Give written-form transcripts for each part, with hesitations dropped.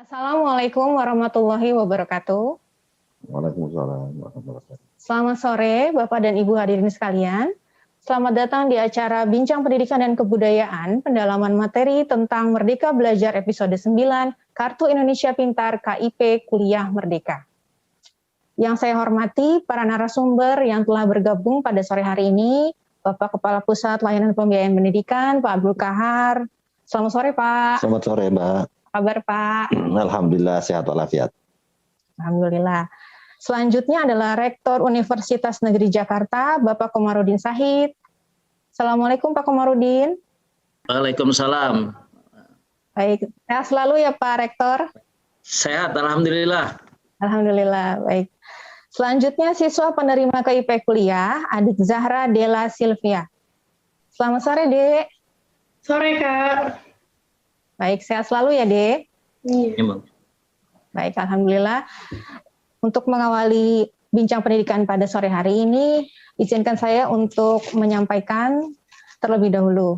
Assalamualaikum warahmatullahi wabarakatuh. Waalaikumsalam warahmatullahi wabarakatuh. Selamat sore Bapak dan Ibu hadirin sekalian. Selamat datang di acara Bincang Pendidikan dan Kebudayaan, pendalaman materi tentang Merdeka Belajar episode 9, Kartu Indonesia Pintar KIP Kuliah Merdeka. Yang saya hormati para narasumber yang telah bergabung pada sore hari ini, Bapak Kepala Pusat Layanan Pembiayaan Pendidikan, Pak Abdul Kahar. Selamat sore Pak. Selamat sore Mbak. Kabar Pak? Alhamdulillah sehat walafiat. Alhamdulillah. Selanjutnya adalah Rektor Universitas Negeri Jakarta, Bapak Komarudin Sahid. Assalamualaikum Pak Komarudin. Waalaikumsalam. Baik, sehat selalu ya Pak Rektor. Sehat, alhamdulillah. Alhamdulillah, baik. Selanjutnya siswa penerima KIP kuliah, Adik Zahra Della Silvia. Selamat sore, Dek. Sore, Kak. Baik, sehat selalu ya, Dek. Iya. Baik, alhamdulillah. Untuk mengawali bincang pendidikan pada sore hari ini, izinkan saya untuk menyampaikan terlebih dahulu.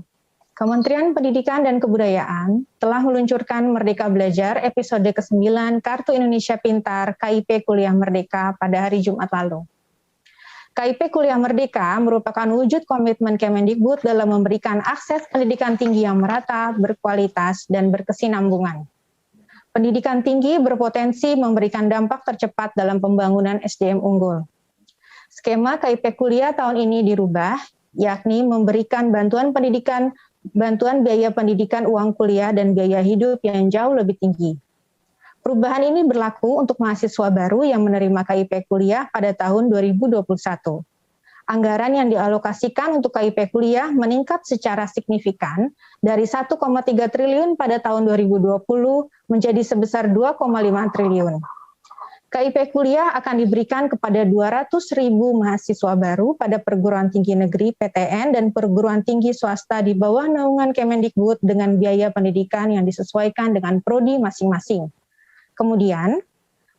Kementerian Pendidikan dan Kebudayaan telah meluncurkan Merdeka Belajar episode ke-9 Kartu Indonesia Pintar KIP Kuliah Merdeka pada hari Jumat lalu. KIP Kuliah Merdeka merupakan wujud komitmen Kemendikbud dalam memberikan akses pendidikan tinggi yang merata, berkualitas, dan berkesinambungan. Pendidikan tinggi berpotensi memberikan dampak tercepat dalam pembangunan SDM unggul. Skema KIP kuliah tahun ini dirubah, yakni memberikan bantuan biaya pendidikan uang kuliah dan biaya hidup yang jauh lebih tinggi. Perubahan ini berlaku untuk mahasiswa baru yang menerima KIP kuliah pada tahun 2021. Anggaran yang dialokasikan untuk KIP kuliah meningkat secara signifikan dari 1,3 triliun pada tahun 2020 menjadi sebesar 2,5 triliun. KIP kuliah akan diberikan kepada 200.000 mahasiswa baru pada perguruan tinggi negeri PTN dan perguruan tinggi swasta di bawah naungan Kemendikbud dengan biaya pendidikan yang disesuaikan dengan prodi masing-masing. Kemudian,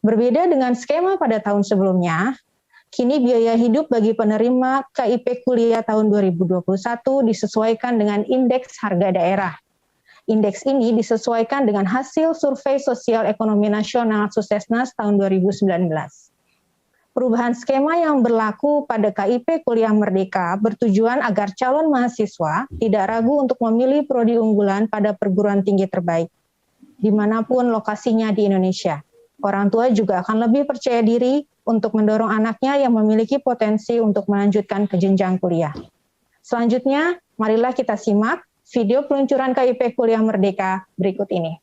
berbeda dengan skema pada tahun sebelumnya, kini biaya hidup bagi penerima KIP kuliah tahun 2021 disesuaikan dengan indeks harga daerah. Indeks ini disesuaikan dengan hasil Survei Sosial Ekonomi Nasional Suksesnas tahun 2019. Perubahan skema yang berlaku pada KIP Kuliah Merdeka bertujuan agar calon mahasiswa tidak ragu untuk memilih prodi unggulan pada perguruan tinggi terbaik, dimanapun lokasinya di Indonesia. Orang tua juga akan lebih percaya diri untuk mendorong anaknya yang memiliki potensi untuk melanjutkan ke jenjang kuliah. Selanjutnya, marilah kita simak video peluncuran KIP Kuliah Merdeka berikut ini.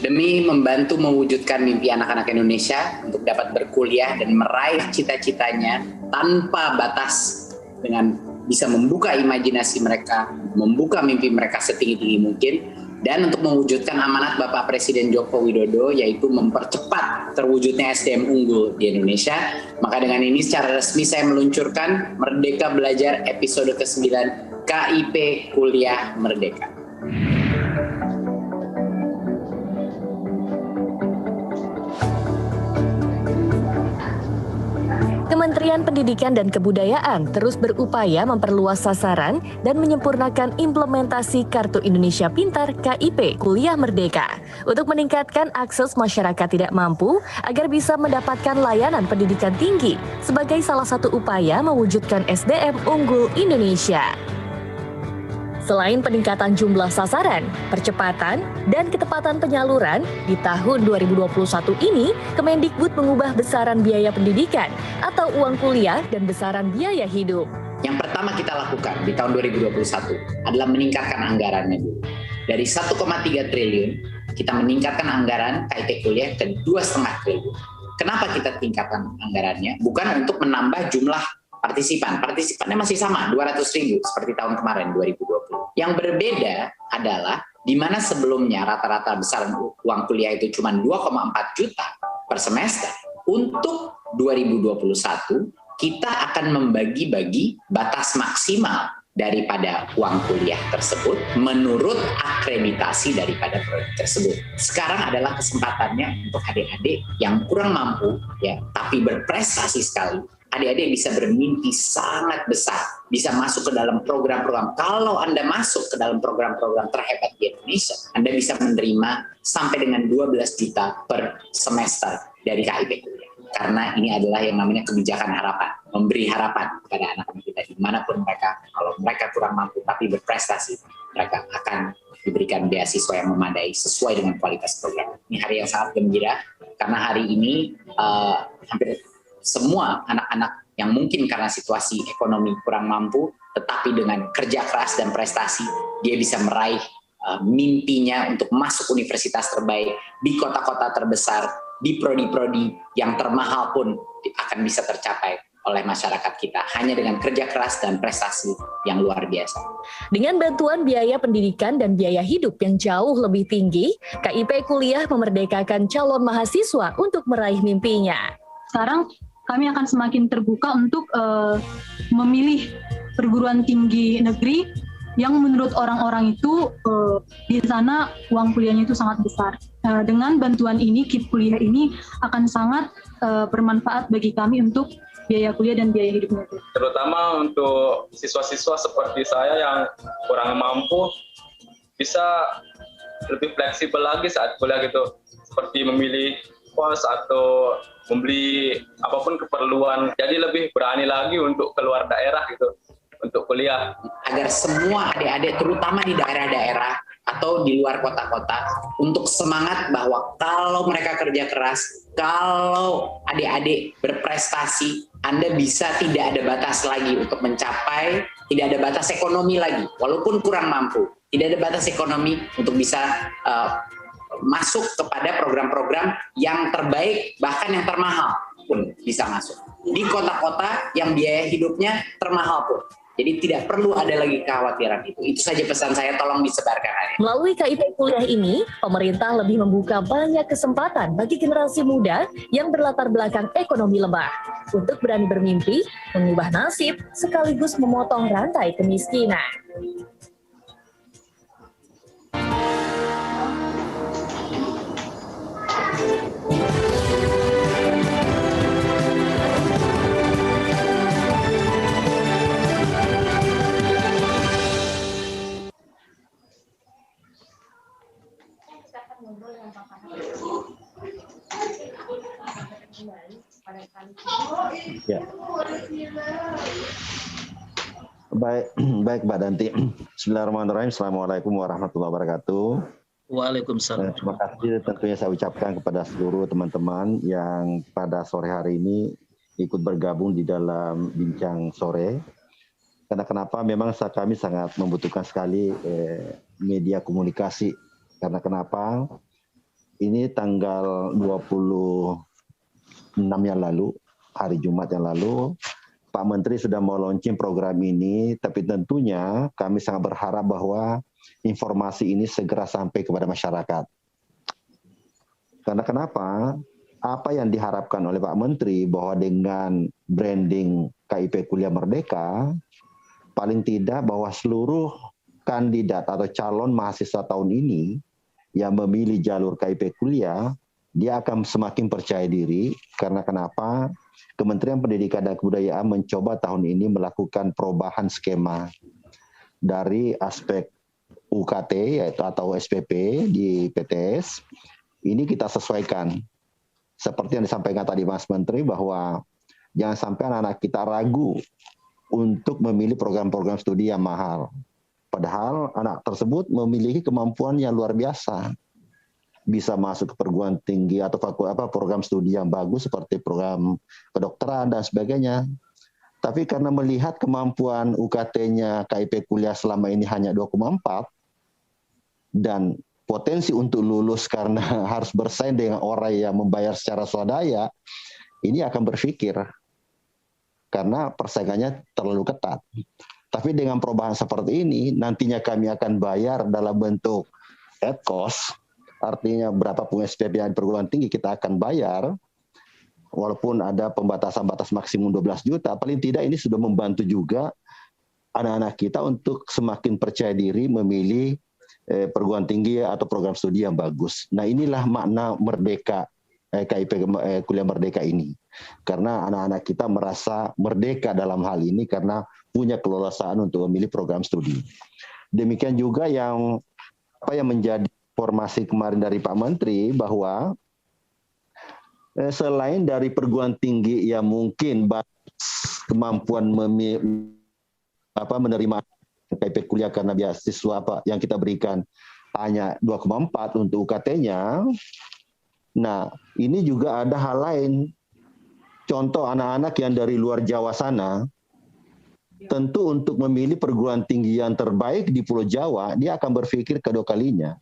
Demi membantu mewujudkan mimpi anak-anak Indonesia untuk dapat berkuliah dan meraih cita-citanya tanpa batas dengan bisa membuka imajinasi mereka, membuka mimpi mereka setinggi-tinggi mungkin, dan untuk mewujudkan amanat Bapak Presiden Joko Widodo yaitu mempercepat terwujudnya SDM unggul di Indonesia. Maka dengan ini secara resmi saya meluncurkan Merdeka Belajar episode ke-9 KIP Kuliah Merdeka. Kementerian Pendidikan dan Kebudayaan terus berupaya memperluas sasaran dan menyempurnakan implementasi Kartu Indonesia Pintar KIP Kuliah Merdeka untuk meningkatkan akses masyarakat tidak mampu agar bisa mendapatkan layanan pendidikan tinggi sebagai salah satu upaya mewujudkan SDM unggul Indonesia. Selain peningkatan jumlah sasaran, percepatan, dan ketepatan penyaluran, di tahun 2021 ini, Kemendikbud mengubah besaran biaya pendidikan atau uang kuliah dan besaran biaya hidup. Yang pertama kita lakukan di tahun 2021 adalah meningkatkan anggarannya dulu. Dari 1,3 triliun, kita meningkatkan anggaran KIP kuliah ke 2,5 triliun. Kenapa kita tingkatkan anggarannya? Bukan untuk menambah jumlah partisipannya masih sama, 200.000 seperti tahun kemarin, 2020. Yang berbeda adalah di mana sebelumnya rata-rata besaran uang kuliah itu cuma 2,4 juta per semester. Untuk 2021, kita akan membagi-bagi batas maksimal daripada uang kuliah tersebut menurut akreditasi daripada proyek tersebut. Sekarang adalah kesempatannya untuk adik-adik yang kurang mampu, ya, tapi berprestasi sekali, adik-adik bisa bermimpi sangat besar, bisa masuk ke dalam program-program. Kalau Anda masuk ke dalam program-program terhebat di Indonesia, Anda bisa menerima sampai dengan 12 juta per semester dari KIP Kuliah. Karena ini adalah yang namanya kebijakan harapan, memberi harapan kepada anak-anak kita dimanapun mereka. Kalau mereka kurang mampu tapi berprestasi, mereka akan diberikan beasiswa yang memadai sesuai dengan kualitas program. Ini hari yang sangat gembira karena hari ini hampir semua anak-anak yang mungkin karena situasi ekonomi kurang mampu, tetapi dengan kerja keras dan prestasi, dia bisa meraih mimpinya untuk masuk universitas terbaik di kota-kota terbesar, di prodi-prodi yang termahal pun akan bisa tercapai oleh masyarakat kita hanya dengan kerja keras dan prestasi yang luar biasa. Dengan bantuan biaya pendidikan dan biaya hidup yang jauh lebih tinggi, KIP Kuliah memerdekakan calon mahasiswa untuk meraih mimpinya. Sekarang kami akan semakin terbuka untuk memilih perguruan tinggi negeri yang menurut orang-orang itu di sana uang kuliahnya itu sangat besar. Dengan bantuan ini, KIP Kuliah ini akan sangat bermanfaat bagi kami untuk biaya kuliah dan biaya hidupnya itu. Terutama untuk siswa-siswa seperti saya yang kurang mampu, bisa lebih fleksibel lagi saat kuliah gitu, seperti memilih kos atau membeli apapun keperluan. Jadi lebih berani lagi untuk keluar daerah gitu, untuk kuliah. Agar semua adik-adik, terutama di daerah-daerah atau di luar kota-kota, untuk semangat bahwa kalau mereka kerja keras, kalau adik-adik berprestasi, Anda bisa tidak ada batas lagi untuk mencapai, tidak ada batas ekonomi lagi, walaupun kurang mampu. Tidak ada batas ekonomi untuk bisa masuk kepada program-program yang terbaik, bahkan yang termahal pun bisa masuk. Di kota-kota yang biaya hidupnya termahal pun. Jadi tidak perlu ada lagi kekhawatiran itu. Itu saja pesan saya, tolong disebarkan hari ini. Melalui KIP Kuliah ini, pemerintah lebih membuka banyak kesempatan bagi generasi muda yang berlatar belakang ekonomi lemah untuk berani bermimpi, mengubah nasib, sekaligus memotong rantai kemiskinan. Ya. Baik Mbak Danti. Bismillahirrahmanirrahim. Assalamualaikum warahmatullahi wabarakatuh. Waalaikumsalam. Terima kasih tentunya saya ucapkan kepada seluruh teman-teman yang pada sore hari ini ikut bergabung di dalam bincang sore. Karena kenapa? Memang kami sangat membutuhkan sekali media komunikasi. Karena kenapa? Ini tanggal 26 yang lalu, hari Jumat yang lalu, Pak Menteri sudah mau launching program ini, tapi tentunya kami sangat berharap bahwa informasi ini segera sampai kepada masyarakat. Karena kenapa? Apa yang diharapkan oleh Pak Menteri bahwa dengan branding KIP Kuliah Merdeka, paling tidak bahwa seluruh kandidat atau calon mahasiswa tahun ini yang memilih jalur KIP Kuliah, dia akan semakin percaya diri. Karena kenapa? Kementerian Pendidikan dan Kebudayaan mencoba tahun ini melakukan perubahan skema dari aspek UKT yaitu atau SPP di PTS. Ini kita sesuaikan. Seperti yang disampaikan tadi Mas Menteri bahwa jangan sampai anak-anak kita ragu untuk memilih program-program studi yang mahal. Padahal anak tersebut memiliki kemampuan yang luar biasa. Bisa masuk ke perguruan tinggi atau program studi yang bagus seperti program kedokteran dan sebagainya. Tapi karena melihat kemampuan UKT-nya KIP Kuliah selama ini hanya 2,4 dan potensi untuk lulus karena harus bersaing dengan orang yang membayar secara swadaya, ini akan berpikir karena persaingannya terlalu ketat. Tapi dengan perubahan seperti ini, nantinya kami akan bayar dalam bentuk at cost, artinya berapapun SPP yang di perguruan tinggi kita akan bayar, walaupun ada pembatasan batas maksimum 12 juta, paling tidak ini sudah membantu juga anak-anak kita untuk semakin percaya diri memilih perguruan tinggi atau program studi yang bagus. Nah inilah makna merdeka KIP Kuliah Merdeka ini. Karena anak-anak kita merasa merdeka dalam hal ini karena punya keleluasaan untuk memilih program studi. Demikian juga yang menjadi informasi kemarin dari Pak Menteri bahwa selain dari perguruan tinggi yang mungkin kemampuan menerima KIP kuliah karena beasiswa yang kita berikan hanya 2,4 untuk UKT-nya. Nah, ini juga ada hal lain. Contoh anak-anak yang dari luar Jawa sana, tentu untuk memilih perguruan tinggi yang terbaik di Pulau Jawa, dia akan berpikir kedua kalinya.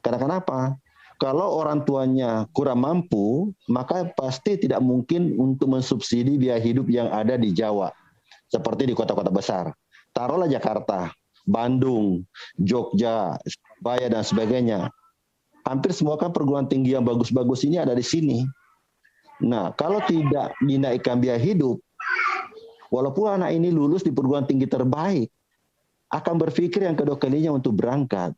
Karena kenapa? Kalau orang tuanya kurang mampu, maka pasti tidak mungkin untuk mensubsidi biaya hidup yang ada di Jawa. Seperti di kota-kota besar. Taruhlah Jakarta, Bandung, Jogja, Surabaya, dan sebagainya. Hampir semua kan perguruan tinggi yang bagus-bagus ini ada di sini. Nah, kalau tidak dinaikkan biaya hidup, walaupun anak ini lulus di perguruan tinggi terbaik, akan berpikir yang kedua kalinya untuk berangkat.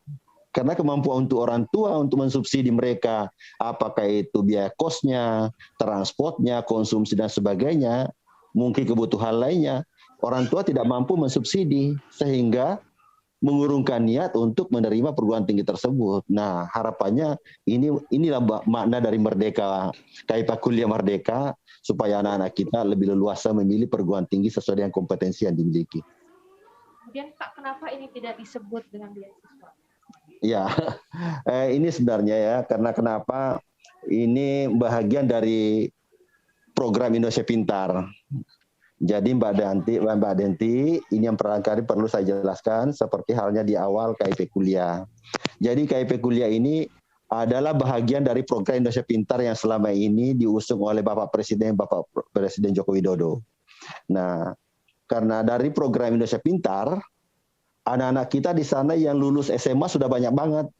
Karena kemampuan untuk orang tua untuk mensubsidi mereka, apakah itu biaya kosnya, transportnya, konsumsi, dan sebagainya, mungkin kebutuhan lainnya, orang tua tidak mampu mensubsidi, sehingga mengurungkan niat untuk menerima perguruan tinggi tersebut. Nah, harapannya inilah makna dari Merdeka, KIP Kuliah Merdeka, supaya anak-anak kita lebih leluasa memilih perguruan tinggi sesuai dengan kompetensi yang dimiliki. Kemudian Pak, kenapa ini tidak disebut dengan beasiswa? Ya, ini sebenarnya ya, karena kenapa ini bahagian dari program Indonesia Pintar. Jadi Mbak Denti, ini yang barangkali perlu saya jelaskan seperti halnya di awal KIP kuliah. Jadi KIP kuliah ini adalah bahagian dari program Indonesia Pintar yang selama ini diusung oleh Bapak Presiden Joko Widodo. Nah, karena dari program Indonesia Pintar, anak-anak kita di sana yang lulus SMA sudah banyak banget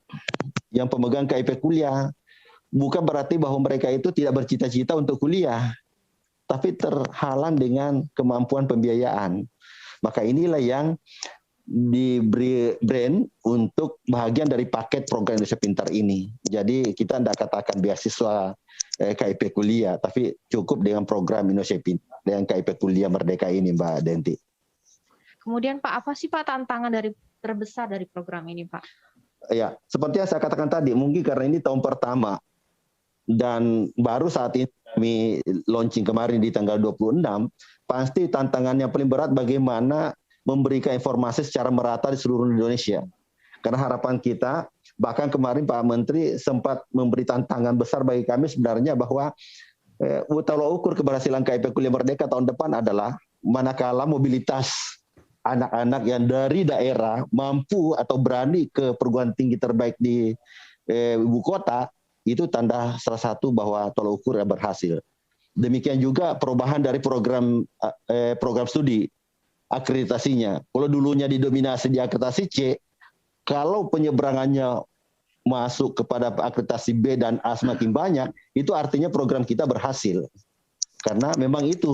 yang pemegang KIP kuliah. Bukan berarti bahwa mereka itu tidak bercita-cita untuk kuliah, tapi terhalang dengan kemampuan pembiayaan. Maka inilah yang diberi brand untuk bahagian dari paket program Indonesia Pintar ini. Jadi kita tidak katakan beasiswa KIP kuliah, tapi cukup dengan program Indonesia Pintar dengan KIP Kuliah Merdeka ini, Mbak Denti. Kemudian Pak, apa sih Pak tantangan terbesar dari program ini, Pak? Ya, seperti yang saya katakan tadi, mungkin karena ini tahun pertama dan baru saat ini kami launching kemarin di tanggal 26, pasti tantangan yang paling berat bagaimana memberikan informasi secara merata di seluruh Indonesia. Karena harapan kita, bahkan kemarin Pak Menteri sempat memberi tantangan besar bagi kami sebenarnya bahwa tolak ukur keberhasilan KIP Kuliah Merdeka tahun depan adalah manakala mobilitas anak-anak yang dari daerah mampu atau berani ke perguruan tinggi terbaik di ibu kota, itu tanda salah satu bahwa tolak ukur yang berhasil. Demikian juga perubahan dari program studi akreditasinya. Kalau dulunya didominasi di akreditasi C, kalau penyeberangannya masuk kepada akreditasi B dan A semakin banyak, itu artinya program kita berhasil. Karena memang itu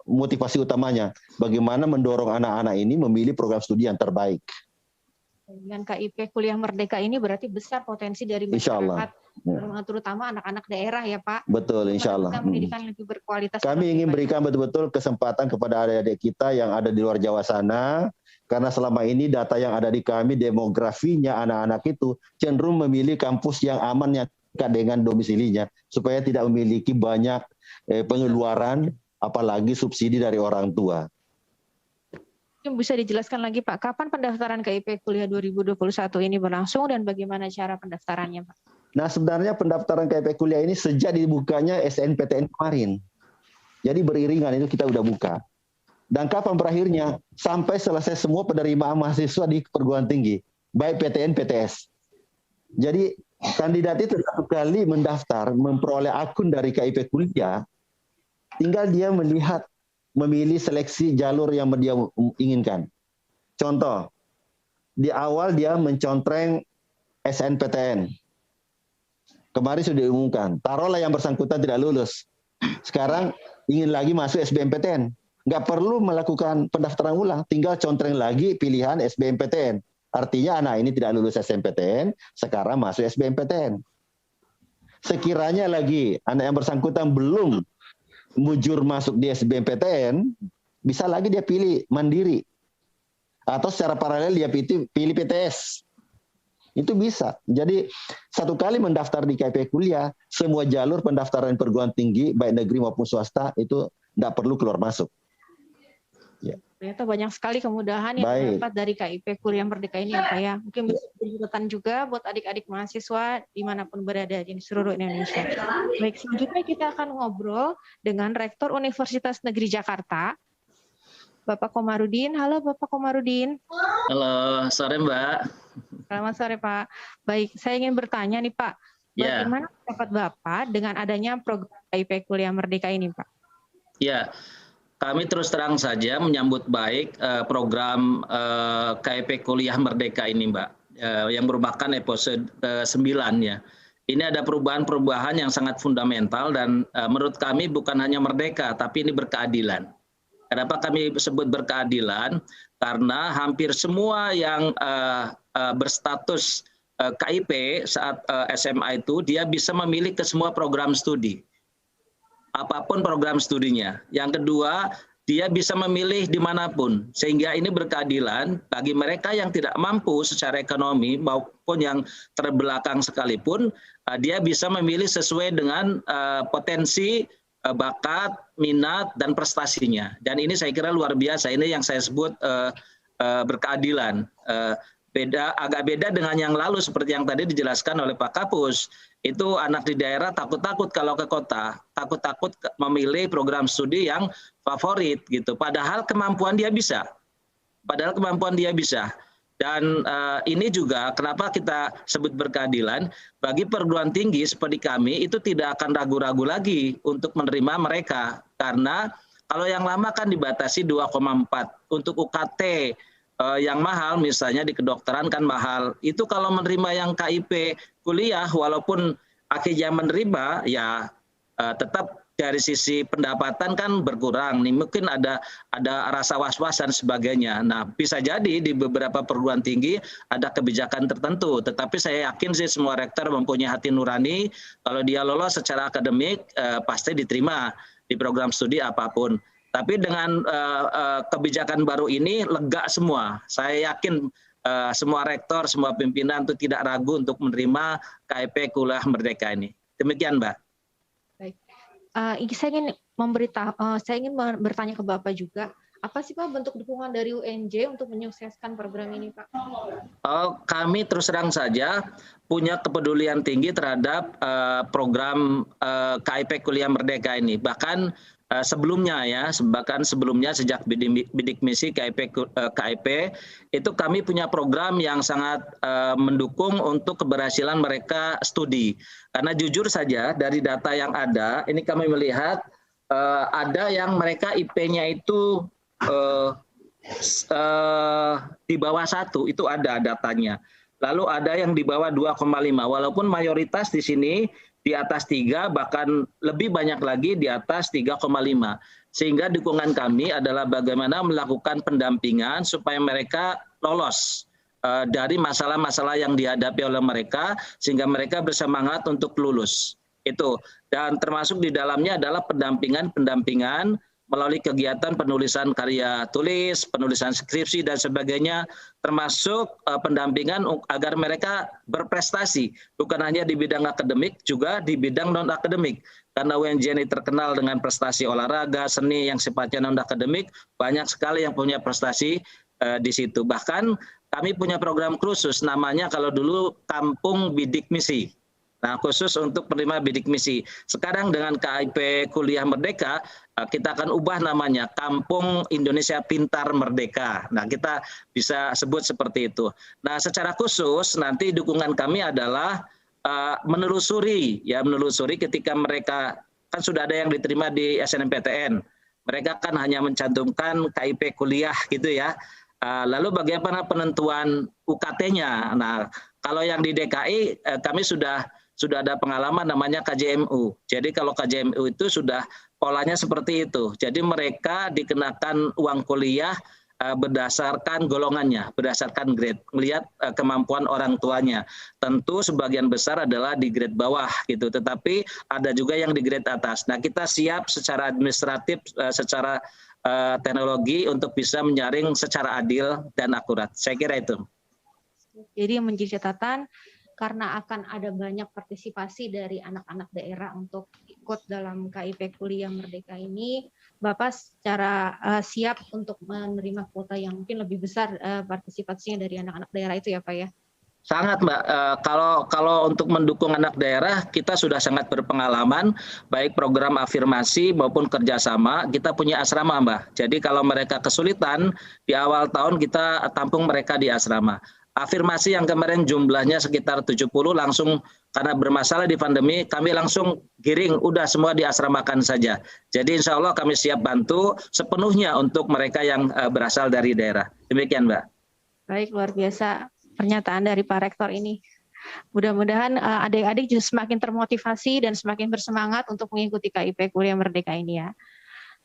motivasi utamanya, bagaimana mendorong anak-anak ini memilih program studi yang terbaik. Dengan KIP Kuliah Merdeka ini berarti besar potensi dari masyarakat, terutama anak-anak daerah ya Pak. Betul, insya Allah. Pendidikan lebih berkualitas. Kami ingin berikan betul-betul kesempatan kepada adik-adik kita yang ada di luar Jawa sana, karena selama ini data yang ada di kami, demografinya anak-anak itu cenderung memilih kampus yang aman yang dekat dengan domisilinya, supaya tidak memiliki banyak pengeluaran, apalagi subsidi dari orang tua. Bisa dijelaskan lagi Pak, kapan pendaftaran KIP Kuliah 2021 ini berlangsung dan bagaimana cara pendaftarannya Pak? Nah sebenarnya pendaftaran KIP Kuliah ini sejak dibukanya SNPTN kemarin. Jadi beriringan itu kita udah buka. Dan kapan berakhirnya? Sampai selesai semua penerimaan mahasiswa di perguruan tinggi, baik PTN, PTS. Jadi kandidat itu satu kali mendaftar, memperoleh akun dari KIP Kuliah, tinggal dia memilih seleksi jalur yang dia inginkan. Contoh, di awal dia mencontreng SNPTN. Kemarin sudah diumumkan, taruhlah yang bersangkutan tidak lulus. Sekarang ingin lagi masuk SBMPTN. Nggak perlu melakukan pendaftaran ulang, tinggal contreng lagi pilihan SBMPTN. Artinya anak ini tidak lulus SNPTN, sekarang masuk SBMPTN. sekiranya lagi anak yang bersangkutan belum mujur masuk di SBMPTN, bisa lagi dia pilih mandiri. Atau secara paralel dia pilih PTS. Itu bisa. Jadi satu kali mendaftar di KIP kuliah, semua jalur pendaftaran perguruan tinggi, baik negeri maupun swasta, itu tidak perlu keluar masuk. Ya. Ternyata banyak sekali kemudahan yang dapat dari KIP Kuliah Merdeka ini ya Pak ya. Mungkin bisa jadi juga buat adik-adik mahasiswa dimanapun berada di seluruh Indonesia. Baik, selanjutnya kita akan ngobrol dengan Rektor Universitas Negeri Jakarta, Bapak Komarudin. Halo Bapak Komarudin. Halo, sore Mbak. Selamat sore Pak. Baik, saya ingin bertanya nih Pak, bagaimana pendapat Bapak dengan adanya program KIP Kuliah Merdeka ini Pak? Ya, kami terus terang saja menyambut baik program KIP Kuliah Merdeka ini Mbak, yang merupakan episode 9 ya. Ini ada perubahan-perubahan yang sangat fundamental dan menurut kami bukan hanya merdeka, tapi ini berkeadilan. Kenapa kami sebut berkeadilan? Karena hampir semua yang berstatus KIP saat SMA itu, dia bisa memilih ke semua program studi. Apapun program studinya. Yang kedua, dia bisa memilih dimanapun. Sehingga ini berkeadilan bagi mereka yang tidak mampu secara ekonomi maupun yang terbelakang sekalipun, dia bisa memilih sesuai dengan potensi, bakat, minat, dan prestasinya. Dan ini saya kira luar biasa. Ini yang saya sebut berkeadilan. Agak beda dengan yang lalu seperti yang tadi dijelaskan oleh Pak Kapus. Itu anak di daerah takut-takut kalau ke kota, takut-takut memilih program studi yang favorit gitu. Padahal kemampuan dia bisa. Dan ini juga kenapa kita sebut berkeadilan, bagi perguruan tinggi seperti kami itu tidak akan ragu-ragu lagi untuk menerima mereka. Karena kalau yang lama kan dibatasi 2,4 untuk UKT yang mahal, misalnya di kedokteran kan mahal. Itu kalau menerima yang KIP kuliah, walaupun akhirnya menerima, ya tetap dari sisi pendapatan kan berkurang. Nih mungkin ada rasa was-was dan sebagainya. Nah bisa jadi di beberapa perguruan tinggi ada kebijakan tertentu. Tetapi saya yakin sih semua rektor mempunyai hati nurani. Kalau dia lolos secara akademik pasti diterima di program studi apapun. Tapi dengan kebijakan baru ini lega semua. Saya yakin semua rektor, semua pimpinan itu tidak ragu untuk menerima KIP Kuliah Merdeka ini. Demikian, Mbak. Baik, saya ingin bertanya ke Bapak juga. Apa sih Pak bentuk dukungan dari UNJ untuk menyukseskan program ini, Pak? Kami terus terang saja punya kepedulian tinggi terhadap program KIP Kuliah Merdeka ini. Bahkan sebelumnya sejak bidik misi KIP itu kami punya program yang sangat mendukung untuk keberhasilan mereka studi. Karena jujur saja dari data yang ada, ini kami melihat ada yang mereka IP-nya itu di bawah 1, itu ada datanya. Lalu ada yang di bawah 2,5, walaupun mayoritas di sini di atas 3, bahkan lebih banyak lagi di atas 3,5. Sehingga dukungan kami adalah bagaimana melakukan pendampingan supaya mereka lolos dari masalah-masalah yang dihadapi oleh mereka, sehingga mereka bersemangat untuk lulus. Itu. Dan termasuk di dalamnya adalah pendampingan melalui kegiatan penulisan karya tulis, penulisan skripsi, dan sebagainya, termasuk pendampingan agar mereka berprestasi, bukan hanya di bidang akademik, juga di bidang non-akademik. Karena UNJ ini terkenal dengan prestasi olahraga, seni yang sifatnya non-akademik, banyak sekali yang punya prestasi di situ. Bahkan kami punya program khusus, namanya kalau dulu Kampung Bidik Misi. Nah, khusus untuk penerima bidik misi. Sekarang dengan KIP Kuliah Merdeka, kita akan ubah namanya Kampung Indonesia Pintar Merdeka. Nah, kita bisa sebut seperti itu. Nah, secara khusus nanti dukungan kami adalah menelusuri ketika mereka kan sudah ada yang diterima di SNMPTN. Mereka kan hanya mencantumkan KIP kuliah gitu ya. Lalu bagaimana penentuan UKT-nya? Nah, kalau yang di DKI kami sudah ada pengalaman namanya KJMU. Jadi kalau KJMU itu sudah polanya seperti itu. Jadi mereka dikenakan uang kuliah berdasarkan golongannya, berdasarkan grade, melihat kemampuan orang tuanya. Tentu sebagian besar adalah di grade bawah gitu, tetapi ada juga yang di grade atas. Nah, kita siap secara administratif, secara teknologi untuk bisa menyaring secara adil dan akurat. Saya kira itu. Jadi yang menjadi catatan, karena akan ada banyak partisipasi dari anak-anak daerah untuk ikut dalam KIP Kuliah Merdeka ini, Bapak secara siap untuk menerima kuota yang mungkin lebih besar partisipasinya dari anak-anak daerah itu ya Pak ya? Sangat Mbak, kalau untuk mendukung anak daerah kita sudah sangat berpengalaman, baik program afirmasi maupun kerjasama, kita punya asrama Mbak. Jadi kalau mereka kesulitan, di awal tahun kita tampung mereka di asrama. Afirmasi yang kemarin jumlahnya sekitar 70 langsung karena bermasalah di pandemi, kami langsung giring, udah semua diasramakan saja. Jadi insya Allah kami siap bantu sepenuhnya untuk mereka yang berasal dari daerah. Demikian Mbak. Baik, luar biasa pernyataan dari Pak Rektor ini. Mudah-mudahan adik-adik justru semakin termotivasi dan semakin bersemangat untuk mengikuti KIP Kuliah Merdeka ini ya.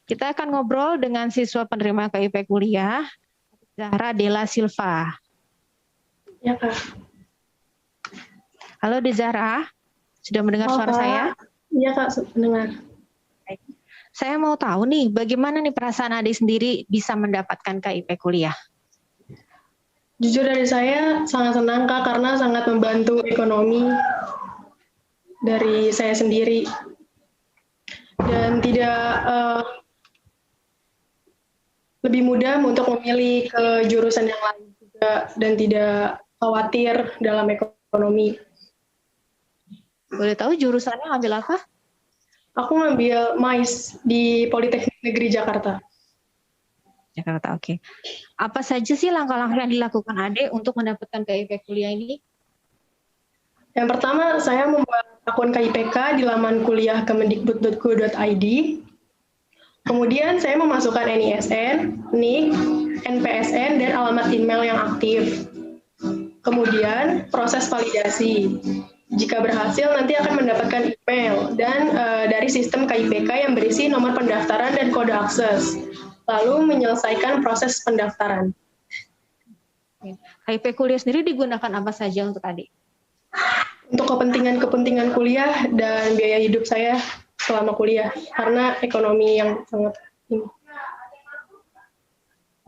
Kita akan ngobrol dengan siswa penerima KIP Kuliah, Zahra Della Silva. Ya, Kak. Halo Zahra, sudah mendengar suara saya? Iya, Kak, mendengar. Saya mau tahu nih, bagaimana nih perasaan adik sendiri bisa mendapatkan KIP kuliah? Jujur dari saya sangat senang, Kak, karena sangat membantu ekonomi dari saya sendiri. Dan tidak lebih mudah untuk memilih ke jurusan yang lain juga, dan tidak khawatir dalam ekonomi. Boleh tahu jurusannya ambil apa? Aku ngambil MAIS di Politeknik Negeri Jakarta. Jakarta, oke. Apa saja sih langkah-langkah yang dilakukan Ade untuk mendapatkan KIP kuliah ini? Yang pertama, saya membuat akun KIPK di laman kuliah kemendikbud.go.id. Kemudian saya memasukkan NISN, NIK, NPSN, dan alamat email yang aktif. Kemudian proses validasi. Jika berhasil, nanti akan mendapatkan email dan dari sistem KIPK yang berisi nomor pendaftaran dan kode akses. Lalu menyelesaikan proses pendaftaran. KIP kuliah sendiri digunakan apa saja untuk adik? Untuk kepentingan kuliah dan biaya hidup saya selama kuliah, karena ekonomi yang sangat ini.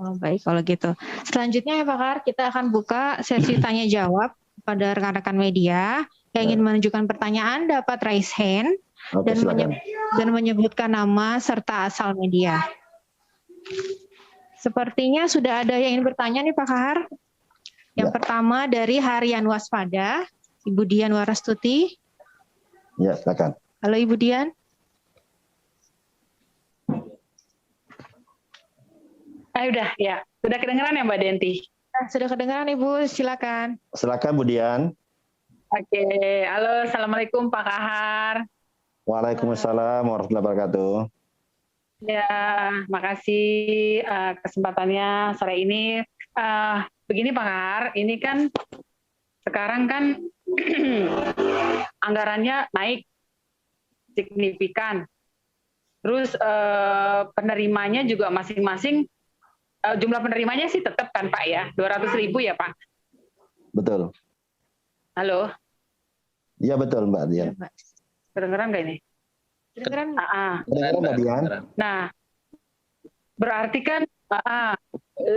Oh, baik kalau gitu. Selanjutnya ya Pak Kar, kita akan buka sesi tanya jawab pada rekan-rekan media yang ingin menunjukkan pertanyaan dapat raise hand dan menyebutkan nama serta asal media. Sepertinya sudah ada yang ingin bertanya nih Pak Kahar. Yang pertama dari Harian Waspada, Ibu Dian Warastuti. Ya, silakan. Halo Ibu Dian. Sudah kedengeran ya Mbak Denti? Sudah kedengeran Ibu, silakan. Silakan Bu Dian. Oke, halo, assalamualaikum Pak Kahar. Waalaikumsalam warahmatullahi wabarakatuh. Ya, makasih kesempatannya sore ini. Begini Pak Kahar, ini kan sekarang kan anggarannya naik signifikan. Terus penerimanya juga masing-masing, jumlah penerimanya sih tetap kan Pak ya, 200.000 ya Pak? Betul. Halo? Iya betul Mbak Dian. Kedengeran nggak ini? Kedengeran. Kedengeran Mbak Dian. Nah, berarti kan,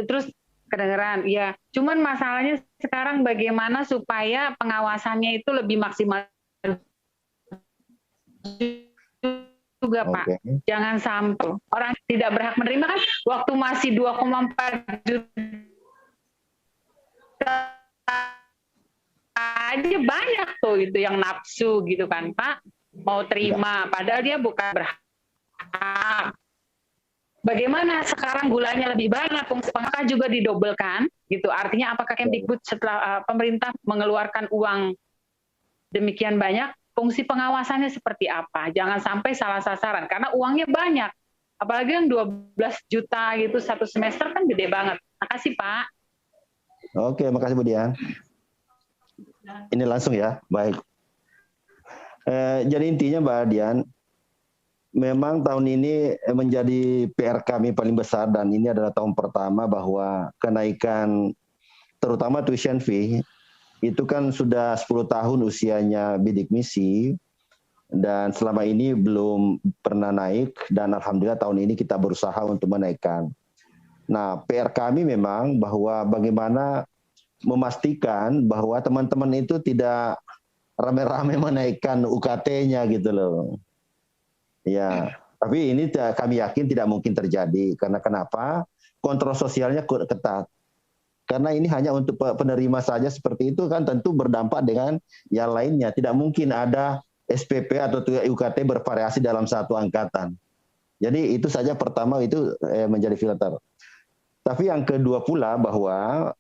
terus kedengeran, ya. Cuman masalahnya sekarang bagaimana supaya pengawasannya itu lebih maksimal juga Pak. Jangan sampai orang tidak berhak menerima kan waktu masih 2,4 juta aja banyak tuh itu yang nafsu gitu kan Pak, mau terima padahal dia bukan berhak. Bagaimana sekarang gulanya lebih banyak, apakah juga didobelkan gitu, artinya apakah Kemdikbud setelah pemerintah mengeluarkan uang demikian banyak, fungsi pengawasannya seperti apa? Jangan sampai salah sasaran, karena uangnya banyak. Apalagi yang 12 juta gitu satu semester kan gede banget. Makasih Pak. Oke, makasih Bu Dian. Ini langsung ya, baik. Jadi intinya Mbak Dian, memang tahun ini menjadi PR kami paling besar dan ini adalah tahun pertama bahwa kenaikan terutama tuition fee itu kan sudah 10 tahun usianya bidik misi dan selama ini belum pernah naik dan alhamdulillah tahun ini kita berusaha untuk menaikkan. Nah, PR kami memang bahwa bagaimana memastikan bahwa teman-teman itu tidak rame-rame menaikkan UKT-nya gitu loh. Ya, tapi ini kami yakin tidak mungkin terjadi. Karena kenapa? Kontrol sosialnya ketat. Karena ini hanya untuk penerima saja seperti itu kan tentu berdampak dengan yang lainnya. Tidak mungkin ada SPP atau UKT bervariasi dalam satu angkatan. Jadi itu saja pertama itu menjadi filter. Tapi yang kedua pula bahwa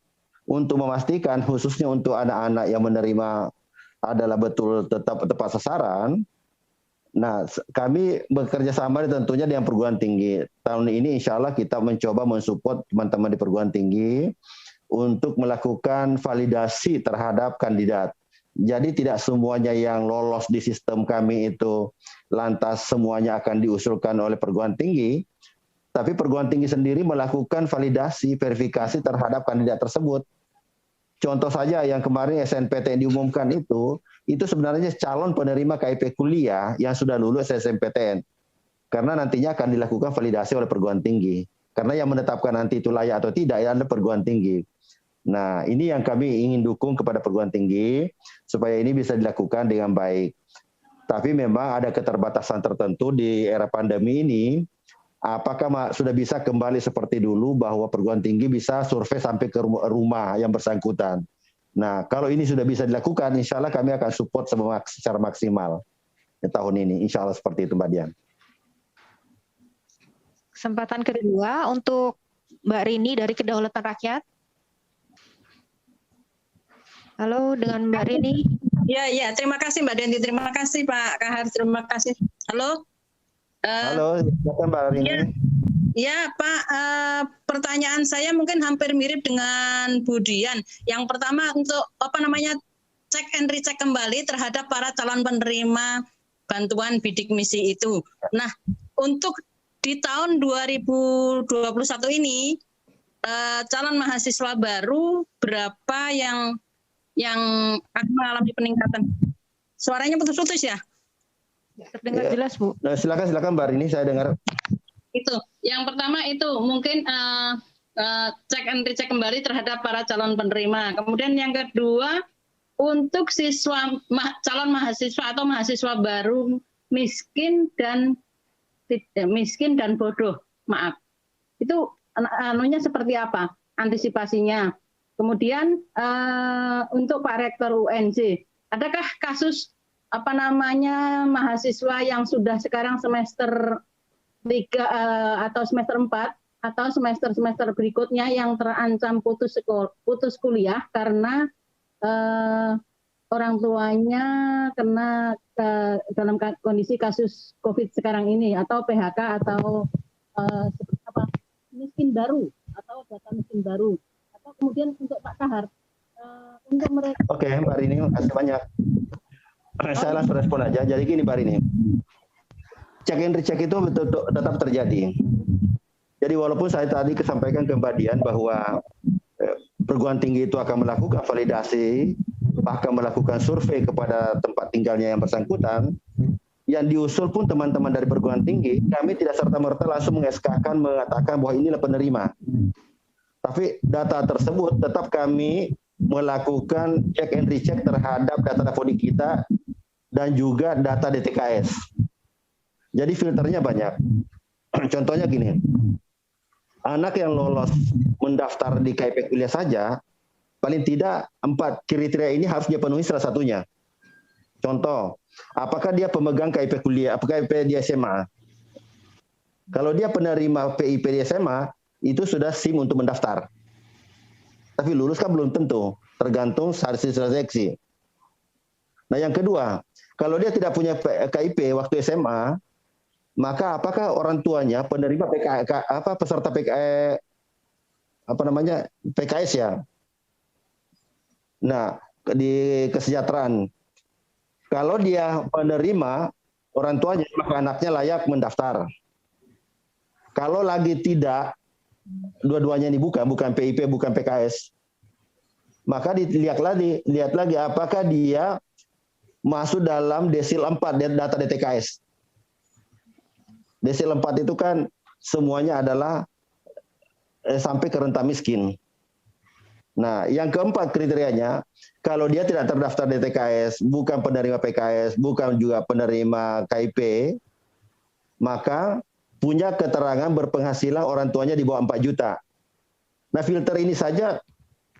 untuk memastikan khususnya untuk anak-anak yang menerima adalah betul tetap tepat sasaran. Nah, kami bekerja sama tentunya dengan perguruan tinggi. Tahun ini insya Allah kita mencoba mensupport teman-teman di perguruan tinggi untuk melakukan validasi terhadap kandidat. Jadi tidak semuanya yang lolos di sistem kami itu lantas semuanya akan diusulkan oleh perguruan tinggi, tapi perguruan tinggi sendiri melakukan validasi, verifikasi terhadap kandidat tersebut. Contoh saja yang kemarin SNPTN diumumkan itu sebenarnya calon penerima KIP kuliah yang sudah lulus SNPTN. Karena nantinya akan dilakukan validasi oleh perguruan tinggi. Karena yang menetapkan nanti itu layak atau tidak ya adalah perguruan tinggi. Nah, ini yang kami ingin dukung kepada perguruan tinggi supaya ini bisa dilakukan dengan baik. Tapi memang ada keterbatasan tertentu di era pandemi ini. Apakah sudah bisa kembali seperti dulu bahwa perguruan tinggi bisa survei sampai ke rumah yang bersangkutan. Nah, kalau ini sudah bisa dilakukan, insya Allah kami akan support secara maksimal di tahun ini. Insya Allah seperti itu, Mbak Dian. Kesempatan kedua untuk Mbak Rini dari Kedaulatan Rakyat. Halo, dengan Mbak Rini. Ya, terima kasih Mbak Dian. Terima kasih Pak Kahar, terima kasih. Halo. Halo, silakan Mbak Rini. Ya Pak, pertanyaan saya mungkin hampir mirip dengan Bu Dian. Yang pertama untuk cek and recheck kembali terhadap para calon penerima bantuan bidik misi itu. Nah, untuk di tahun 2021 ini calon mahasiswa baru berapa yang akan mengalami peningkatan? Suaranya putus-putus ya? Terdengar jelas, Bu. Nah, silakan Mbak Rini, saya dengar. Itu. Yang pertama itu mungkin cek and recheck kembali terhadap para calon penerima. Kemudian yang kedua untuk calon mahasiswa atau mahasiswa baru miskin dan bodoh, maaf. Itu anunya seperti apa? Antisipasinya. Kemudian untuk Pak Rektor UNJ, adakah kasus mahasiswa yang sudah sekarang semester 3 atau semester 4 atau semester berikutnya yang terancam putus kuliah karena orang tuanya kena dalam kondisi kasus COVID sekarang ini atau PHK atau miskin baru atau data miskin baru atau kemudian untuk Pak Kahar untuk mereka. Oke, Mbak Rini, makasih banyak. Saya langsung respon aja. Jadi gini Mbak Rini, check and recheck itu tetap terjadi. Jadi walaupun saya tadi sampaikan ke Mbak Dian bahwa perguruan tinggi itu akan melakukan validasi, bahkan melakukan survei kepada tempat tinggalnya yang bersangkutan, yang diusul pun teman-teman dari perguruan tinggi, kami tidak serta-merta langsung mengeskakan mengatakan bahwa inilah penerima. Tapi data tersebut tetap kami melakukan check and recheck terhadap data teleponik kita dan juga data DTKS. Jadi filternya banyak. Contohnya gini, anak yang lolos mendaftar di KIP kuliah saja, paling tidak 4 kriteria ini harus dia penuhi salah satunya. Contoh, apakah dia pemegang KIP kuliah, apakah KIP di SMA? Kalau dia penerima PIP di SMA, itu sudah SIM untuk mendaftar. Tapi lulus kan belum tentu, tergantung hasil seleksi. Nah yang kedua, kalau dia tidak punya KIP waktu SMA, maka apakah orang tuanya penerima peserta PKS ya? Nah, di kesejahteraan, kalau dia penerima orang tuanya, maka anaknya layak mendaftar. Kalau lagi tidak, dua-duanya ini bukan PIP, bukan PKS, maka lihat lagi apakah dia masuk dalam desil 4 data DTKS. Desil 4 itu kan semuanya adalah sampai ke rentang miskin. Nah, yang keempat kriterianya, kalau dia tidak terdaftar DTKS, bukan penerima PKS, bukan juga penerima KIP, maka punya keterangan berpenghasilan orang tuanya di bawah 4 juta. Nah, filter ini saja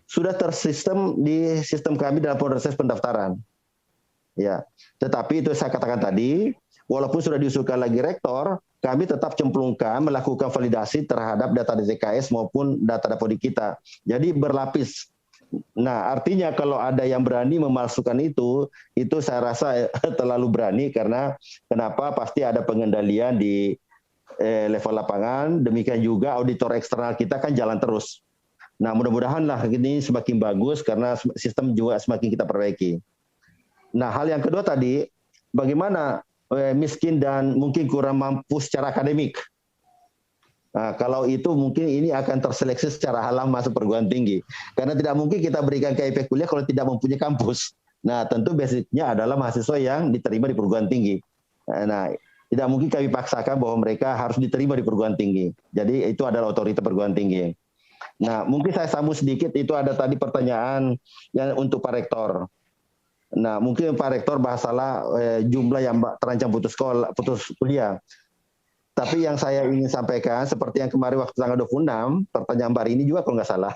sudah tersistem di sistem kami dalam proses pendaftaran. Ya, tetapi itu saya katakan tadi, walaupun sudah diusulkan lagi rektor, kami tetap cemplungkan melakukan validasi terhadap data DTKS maupun data Dapodi kita. Jadi berlapis. Nah, artinya kalau ada yang berani memalsukan itu saya rasa terlalu berani, karena kenapa? Pasti ada pengendalian di level lapangan, demikian juga auditor eksternal kita kan jalan terus. Nah, mudah-mudahan lah ini semakin bagus karena sistem juga semakin kita perbaiki. Nah, hal yang kedua tadi, bagaimana miskin dan mungkin kurang mampu secara akademik. Nah, kalau itu mungkin ini akan terseleksi secara halal masuk perguruan tinggi. Karena tidak mungkin kita berikan KIP kuliah kalau tidak mempunyai kampus. Nah, tentu basicnya adalah mahasiswa yang diterima di perguruan tinggi. Nah, tidak mungkin kami paksakan bahwa mereka harus diterima di perguruan tinggi. Jadi itu adalah otoritas perguruan tinggi. Nah, mungkin saya sambung sedikit, itu ada tadi pertanyaan yang untuk Pak Rektor. Nah, mungkin Pak Rektor bahasalah jumlah yang terancam putus kuliah. Tapi yang saya ingin sampaikan, seperti yang kemarin waktu tanggal 26, pertanyaan Mbak ini juga kalau nggak salah,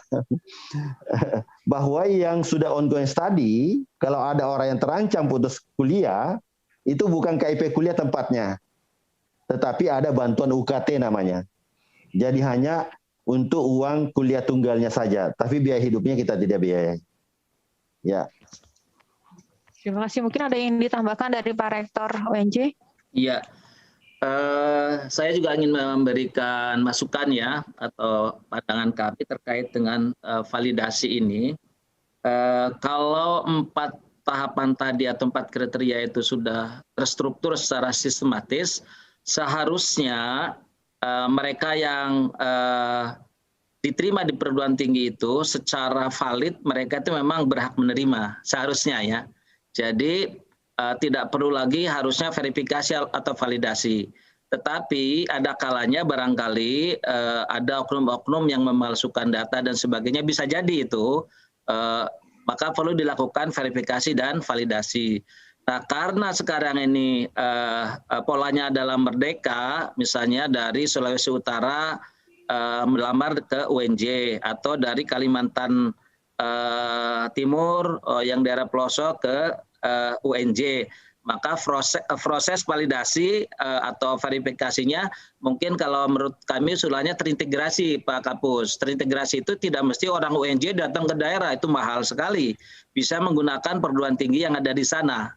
bahwa yang sudah ongoing study, kalau ada orang yang terancam putus kuliah, itu bukan KIP kuliah tempatnya, tetapi ada bantuan UKT namanya. Jadi hanya untuk uang kuliah tunggalnya saja, tapi biaya hidupnya kita tidak biayai. Ya. Terima kasih. Mungkin ada yang ditambahkan dari Pak Rektor UNJ? Iya, saya juga ingin memberikan masukan ya, atau pandangan kami terkait dengan validasi ini. Kalau 4 tahapan tadi atau 4 kriteria itu sudah terstruktur secara sistematis, seharusnya mereka yang diterima di perguruan tinggi itu secara valid mereka itu memang berhak menerima, seharusnya ya. Jadi tidak perlu lagi harusnya verifikasi atau validasi. Tetapi ada kalanya barangkali ada oknum-oknum yang memalsukan data dan sebagainya, bisa jadi itu, maka perlu dilakukan verifikasi dan validasi. Nah, karena sekarang ini polanya adalah Merdeka, misalnya dari Sulawesi Utara melamar ke UNJ, atau dari Kalimantan Timur yang daerah pelosok ke UNJ, maka proses validasi atau verifikasinya mungkin kalau menurut kami usulannya terintegrasi, Pak Kapus. Terintegrasi itu tidak mesti orang UNJ datang ke daerah, itu mahal sekali. Bisa menggunakan perguruan tinggi yang ada di sana,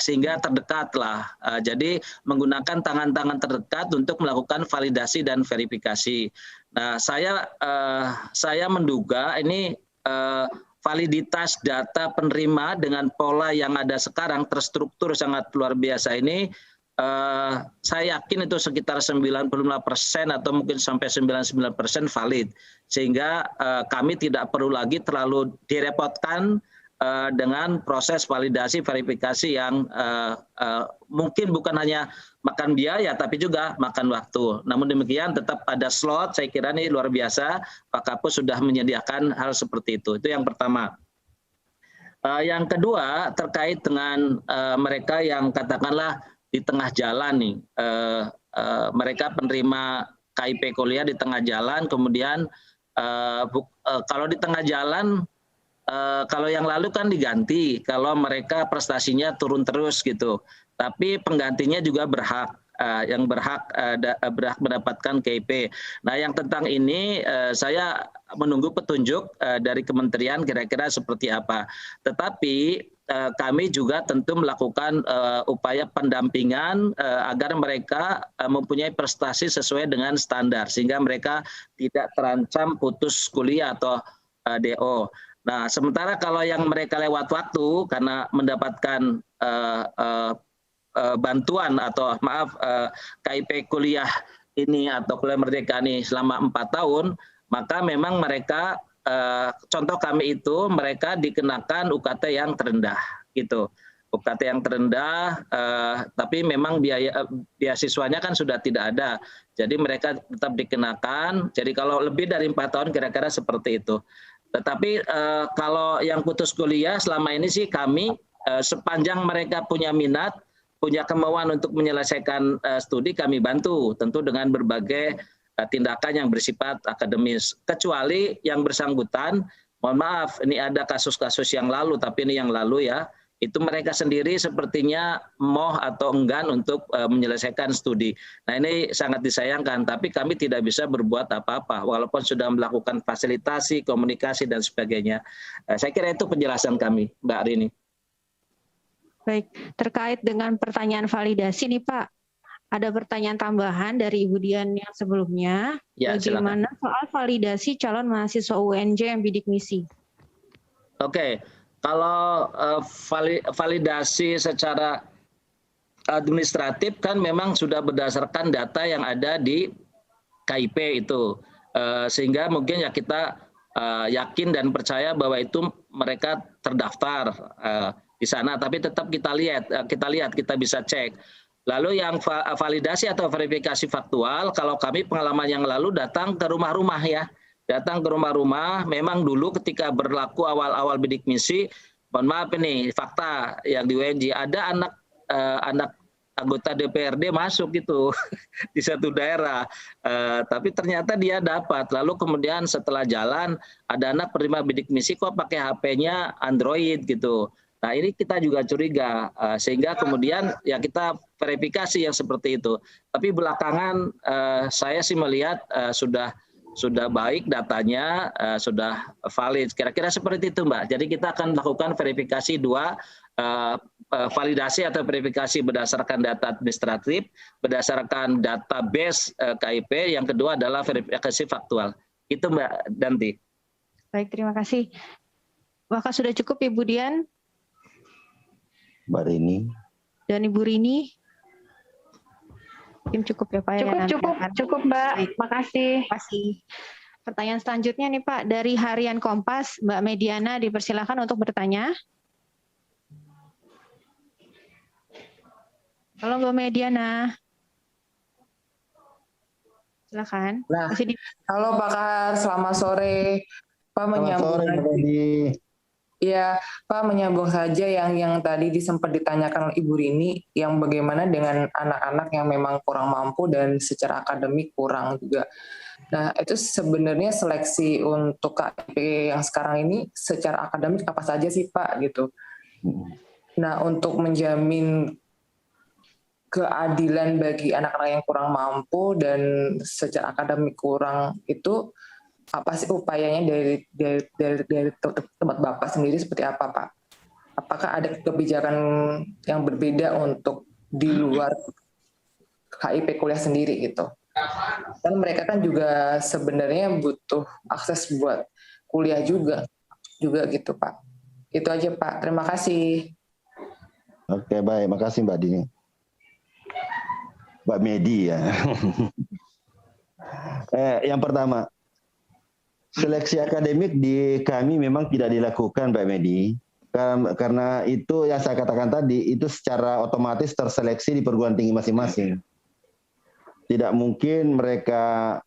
sehingga terdekatlah. Jadi menggunakan tangan-tangan terdekat untuk melakukan validasi dan verifikasi. Nah, saya menduga ini validitas data penerima dengan pola yang ada sekarang terstruktur sangat luar biasa ini, saya yakin itu sekitar 95% atau mungkin sampai 99% valid, sehingga kami tidak perlu lagi terlalu direpotkan dengan proses validasi verifikasi yang mungkin bukan hanya makan biaya tapi juga makan waktu. Namun demikian tetap ada slot, saya kira ini luar biasa Pak Kapus sudah menyediakan hal seperti itu. Itu yang pertama. Yang kedua terkait dengan mereka yang katakanlah di tengah jalan nih, mereka penerima KIP kuliah di tengah jalan, kemudian kalau di tengah jalan, kalau yang lalu kan diganti, kalau mereka prestasinya turun terus gitu. Tapi penggantinya juga berhak, yang berhak mendapatkan KIP. Nah, yang tentang ini saya menunggu petunjuk dari kementerian kira-kira seperti apa. Tetapi kami juga tentu melakukan upaya pendampingan agar mereka mempunyai prestasi sesuai dengan standar, sehingga mereka tidak terancam putus kuliah atau DO. Nah, sementara kalau yang mereka lewat waktu karena mendapatkan bantuan atau KIP kuliah ini atau kuliah merdeka ini selama 4 tahun, maka memang mereka contoh kami itu mereka dikenakan UKT yang terendah gitu. UKT yang terendah, tapi memang beasiswanya kan sudah tidak ada. Jadi mereka tetap dikenakan. Jadi kalau lebih dari 4 tahun kira-kira seperti itu. Tetapi kalau yang putus kuliah selama ini sih kami sepanjang mereka punya minat, punya kemauan untuk menyelesaikan studi, kami bantu tentu dengan berbagai tindakan yang bersifat akademis. Kecuali yang bersangkutan, mohon maaf, ini ada kasus-kasus yang lalu, tapi ini yang lalu ya, itu mereka sendiri sepertinya moh atau enggan untuk menyelesaikan studi. Nah ini sangat disayangkan, tapi kami tidak bisa berbuat apa-apa, walaupun sudah melakukan fasilitasi, komunikasi, dan sebagainya. Saya kira itu penjelasan kami, Mbak Rini. Baik, terkait dengan pertanyaan validasi nih Pak, ada pertanyaan tambahan dari Ibu Dian yang sebelumnya. Ya, bagaimana silakan. soal validasi calon mahasiswa UNJ yang bidik misi? Oke. Kalau validasi secara administratif kan memang sudah berdasarkan data yang ada di KIP itu, sehingga mungkin ya kita yakin dan percaya bahwa itu mereka terdaftar di sana, tapi tetap kita bisa cek. Lalu yang validasi atau verifikasi faktual, kalau kami pengalaman yang lalu datang ke rumah-rumah ya. Datang ke rumah-rumah, memang dulu ketika berlaku awal-awal bidik misi, mohon maaf ini fakta yang di UNJ, ada anak anggota DPRD masuk gitu di satu daerah, tapi ternyata dia dapat. Lalu kemudian setelah jalan, ada anak penerima bidik misi kok pakai HP-nya Android gitu. Nah ini kita juga curiga, sehingga kemudian ya kita verifikasi yang seperti itu. Tapi belakangan saya sih melihat sudah baik datanya, sudah valid. Kira-kira seperti itu, Mbak. Jadi kita akan melakukan verifikasi dua, validasi atau verifikasi berdasarkan data administratif, berdasarkan database KIP, yang kedua adalah verifikasi faktual. Itu Mbak Danti. Baik, terima kasih. Maka sudah cukup Ibu Dian? Mbak Rini. Dan Ibu Rini? Mungkin cukup ya Pak. Cukup Mbak. Makasih. Terima kasih. Pertanyaan selanjutnya nih Pak, dari Harian Kompas, Mbak Mediana dipersilakan untuk bertanya. Halo Mbak Mediana. Silakan. Nah, halo Pak Kahar, selamat sore. Pak menyambung. Iya, Pak menyambung saja yang tadi sempat ditanyakan oleh Ibu Rini, yang bagaimana dengan anak-anak yang memang kurang mampu dan secara akademik kurang juga. Nah, itu sebenarnya seleksi untuk KIP yang sekarang ini secara akademik apa saja sih Pak gitu. Nah, untuk menjamin keadilan bagi anak-anak yang kurang mampu dan secara akademik kurang itu, apa sih upayanya dari tempat Bapak sendiri seperti apa Pak? Apakah ada kebijakan yang berbeda untuk di luar KIP kuliah sendiri gitu? Kan mereka kan juga sebenarnya butuh akses buat kuliah juga gitu Pak. Itu aja Pak, terima kasih. Oke baik, makasih Mbak Dini. Mbak Medi ya. Yang pertama, seleksi akademik di kami memang tidak dilakukan Mbak Medi, karena itu yang saya katakan tadi, itu secara otomatis terseleksi di perguruan tinggi masing-masing. Tidak mungkin mereka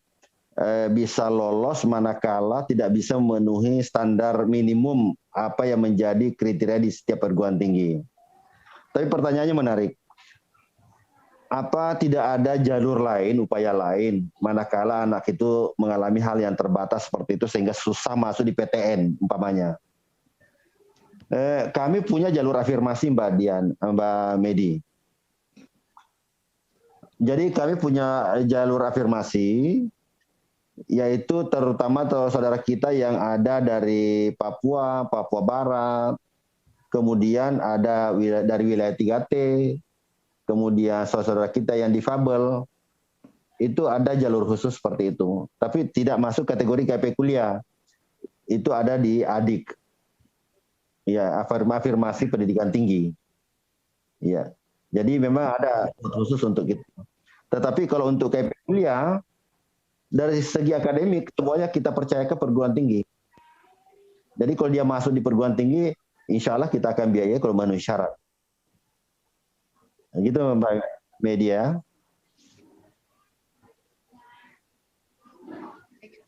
bisa lolos manakala tidak bisa memenuhi standar minimum apa yang menjadi kriteria di setiap perguruan tinggi. Tapi pertanyaannya menarik. Apa tidak ada jalur lain, upaya lain, manakala anak itu mengalami hal yang terbatas seperti itu sehingga susah masuk di PTN umpamanya? Kami punya jalur afirmasi Mbak Dian, Mbak Medi. Jadi kami punya jalur afirmasi, yaitu terutama saudara kita yang ada dari Papua, Papua Barat, kemudian ada dari wilayah 3T, kemudian saudara kita yang difabel, itu ada jalur khusus seperti itu. Tapi tidak masuk kategori KIP kuliah. Itu ada di ADIK. Ya, afirmasi pendidikan tinggi. Ya. Jadi memang ada khusus untuk itu. Tetapi kalau untuk KIP kuliah, dari segi akademik semuanya kita percaya ke perguruan tinggi. Jadi kalau dia masuk di perguruan tinggi, insya Allah kita akan biayai kalau memenuhi syarat. Gitu Mbak Media.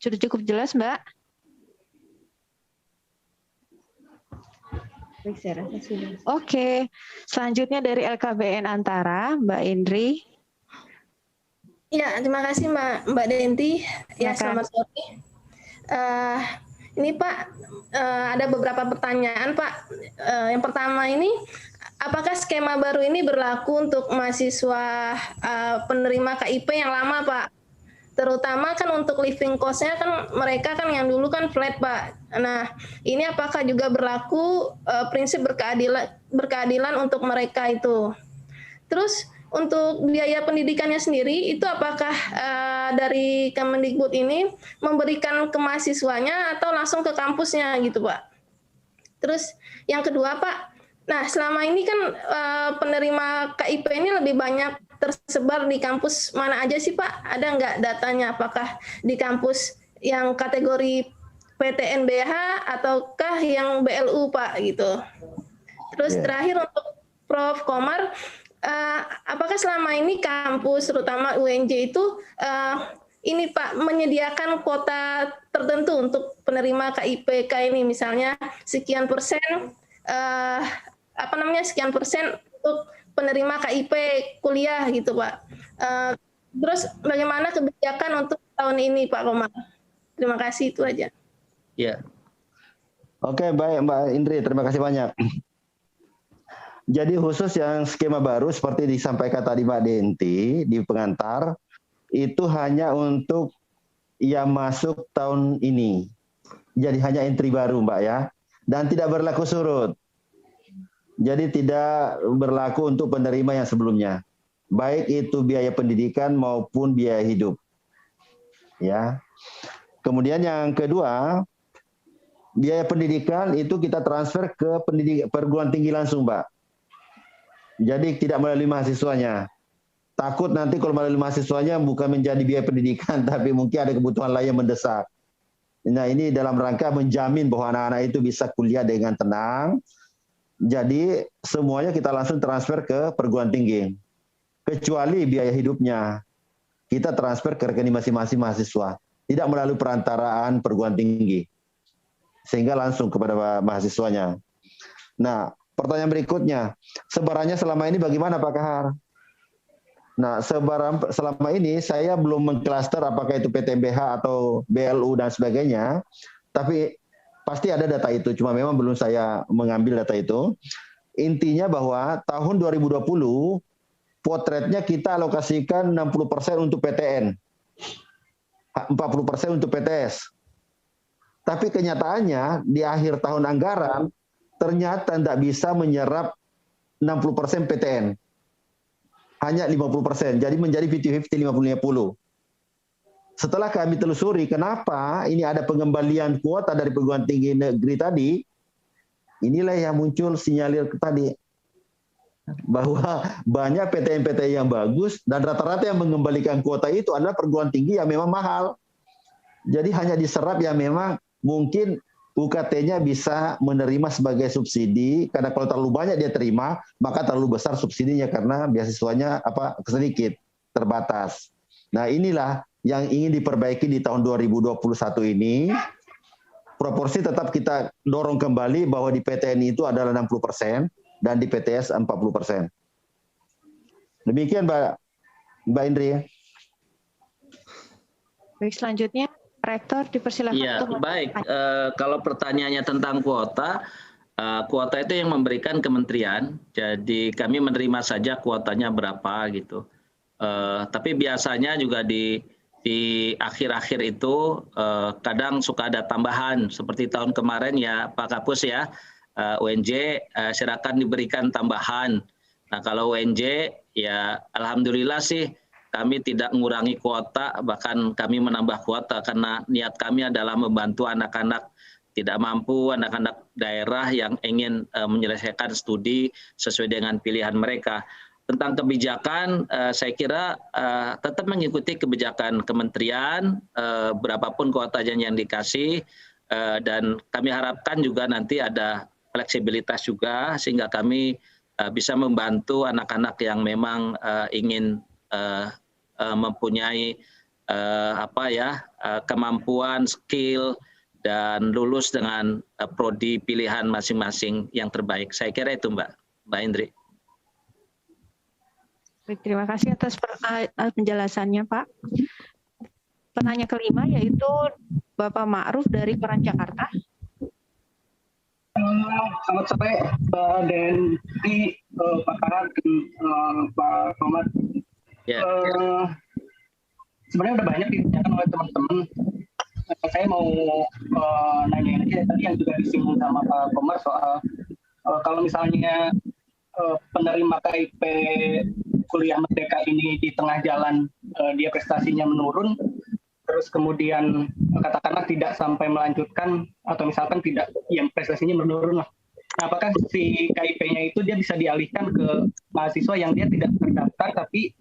Sudah cukup jelas, Mbak? Baik, saya rasa sudah. Oke, selanjutnya dari LKBN Antara, Mbak Indri. Ya, terima kasih Mbak Denti. Ya, selamat sore. Ini Pak, ada beberapa pertanyaan Pak. Yang pertama ini, apakah skema baru ini berlaku untuk mahasiswa penerima KIP yang lama Pak? Terutama kan untuk living cost-nya kan mereka kan yang dulu kan flat Pak. Nah ini apakah juga berlaku prinsip berkeadilan untuk mereka itu? Terus untuk biaya pendidikannya sendiri itu apakah dari Kemendikbud ini memberikan ke mahasiswanya atau langsung ke kampusnya gitu Pak? Terus yang kedua Pak, nah selama ini kan penerima KIP ini lebih banyak tersebar di kampus mana aja sih Pak? Ada nggak datanya? Apakah di kampus yang kategori PTNBH ataukah yang BLU Pak gitu? Terus terakhir untuk Prof. Komar, apakah selama ini kampus terutama UNJ itu ini Pak menyediakan kuota tertentu untuk penerima KIPK ini misalnya sekian persen sekian persen untuk penerima KIP kuliah gitu Pak. Terus bagaimana kebijakan untuk tahun ini Pak Komar? Terima kasih, itu aja. Ya. Oke, baik Mbak Indri, terima kasih banyak. Jadi khusus yang skema baru seperti disampaikan tadi Mbak Denti di pengantar, itu hanya untuk yang masuk tahun ini. Jadi hanya entry baru Mbak ya, dan tidak berlaku surut. Jadi tidak berlaku untuk penerima yang sebelumnya, baik itu biaya pendidikan maupun biaya hidup. Ya. Kemudian yang kedua, biaya pendidikan itu kita transfer ke perguruan tinggi langsung, Mbak. Jadi tidak melalui mahasiswanya. Takut nanti kalau melalui mahasiswanya bukan menjadi biaya pendidikan, tapi mungkin ada kebutuhan lain yang mendesak. Nah ini dalam rangka menjamin bahwa anak-anak itu bisa kuliah dengan tenang. Jadi semuanya kita langsung transfer ke perguruan tinggi. Kecuali biaya hidupnya. Kita transfer ke rekening masing-masing mahasiswa. Tidak melalui perantaraan perguruan tinggi. Sehingga langsung kepada mahasiswanya. Nah, pertanyaan berikutnya. Sebarannya selama ini bagaimana Pak Kahar? Nah, selama ini saya belum mengklaster apakah itu PTNBH atau BLU dan sebagainya. Tapi pasti ada data itu, cuma memang belum saya mengambil data itu. Intinya bahwa tahun 2020, potretnya kita alokasikan 60% untuk PTN, 40% untuk PTS. Tapi kenyataannya di akhir tahun anggaran, ternyata tidak bisa menyerap 60% PTN. Hanya 50%, jadi menjadi 50-50, 50-50. Setelah kami telusuri kenapa ini ada pengembalian kuota dari perguruan tinggi negeri tadi, inilah yang muncul sinyalir tadi. Bahwa banyak PTN-PTN yang bagus dan rata-rata yang mengembalikan kuota itu adalah perguruan tinggi yang memang mahal. Jadi hanya diserap yang memang mungkin UKT-nya bisa menerima sebagai subsidi, karena kalau terlalu banyak dia terima, maka terlalu besar subsidinya karena beasiswanya sedikit, terbatas. Nah inilah yang ingin diperbaiki di tahun 2021 ini. Proporsi tetap kita dorong kembali bahwa di PTN itu adalah 60% dan di PTS 40%. Demikian Mbak Indri. Baik, selanjutnya Rektor dipersilakan. Iya, baik. Kalau pertanyaannya tentang kuota, kuota itu yang memberikan kementerian. Jadi kami menerima saja kuotanya berapa gitu. Tapi biasanya juga di akhir-akhir itu kadang suka ada tambahan seperti tahun kemarin ya Pak Kapus ya, UNJ silakan diberikan tambahan. Nah kalau UNJ ya alhamdulillah sih kami tidak mengurangi kuota, bahkan kami menambah kuota karena niat kami adalah membantu anak-anak tidak mampu, anak-anak daerah yang ingin menyelesaikan studi sesuai dengan pilihan mereka. tentang kebijakan, saya kira tetap mengikuti kebijakan kementerian, berapapun kuotanya yang dikasih, dan kami harapkan juga nanti ada fleksibilitas juga, sehingga kami bisa membantu anak-anak yang memang ingin mempunyai kemampuan, skill, dan lulus dengan prodi pilihan masing-masing yang terbaik. Saya kira itu Mbak Indri. Baik, terima kasih atas penjelasannya Pak. Penanya kelima yaitu Bapak Ma'ruf dari Koran Jakarta. Selamat sore Pak Dendri, Pak Karan, Pak Komar. Sebenarnya udah banyak ditanyakan oleh teman-teman. Saya mau nanya aja tadi yang juga disinggung sama Pak Komar soal kalau misalnya penerima KIP kuliah merdeka ini di tengah jalan dia prestasinya menurun, terus kemudian katakanlah tidak sampai melanjutkan atau misalkan tidak, yang prestasinya menurun lah. Nah, apakah si KIP-nya itu dia bisa dialihkan ke mahasiswa yang dia tidak terdaftar tapi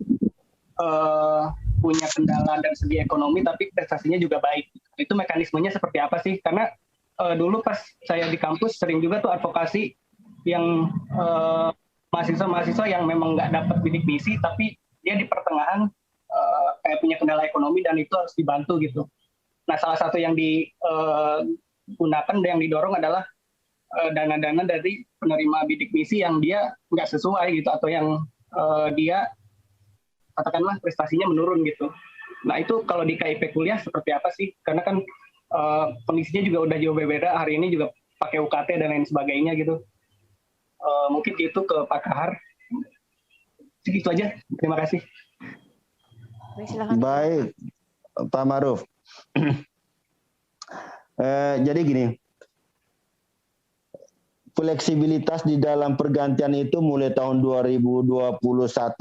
punya kendala dari segi ekonomi tapi prestasinya juga baik? Itu mekanismenya seperti apa sih? Karena dulu pas saya di kampus sering juga tuh advokasi yang mahasiswa-mahasiswa yang memang nggak dapat bidik misi tapi dia di pertengahan kayak punya kendala ekonomi dan itu harus dibantu gitu. Nah, salah satu yang digunakan yang didorong adalah dana-dana dari penerima bidik misi yang dia nggak sesuai gitu atau yang dia katakanlah prestasinya menurun gitu. Nah, itu kalau di KIP kuliah seperti apa sih? Karena kan kondisinya juga udah jauh berbeda. Hari ini juga pakai UKT dan lain sebagainya gitu. Mungkin itu ke Pak Kahar. Segitu aja. Terima kasih. Baik, Pak Ma'ruf. Jadi gini, fleksibilitas di dalam pergantian itu mulai tahun 2021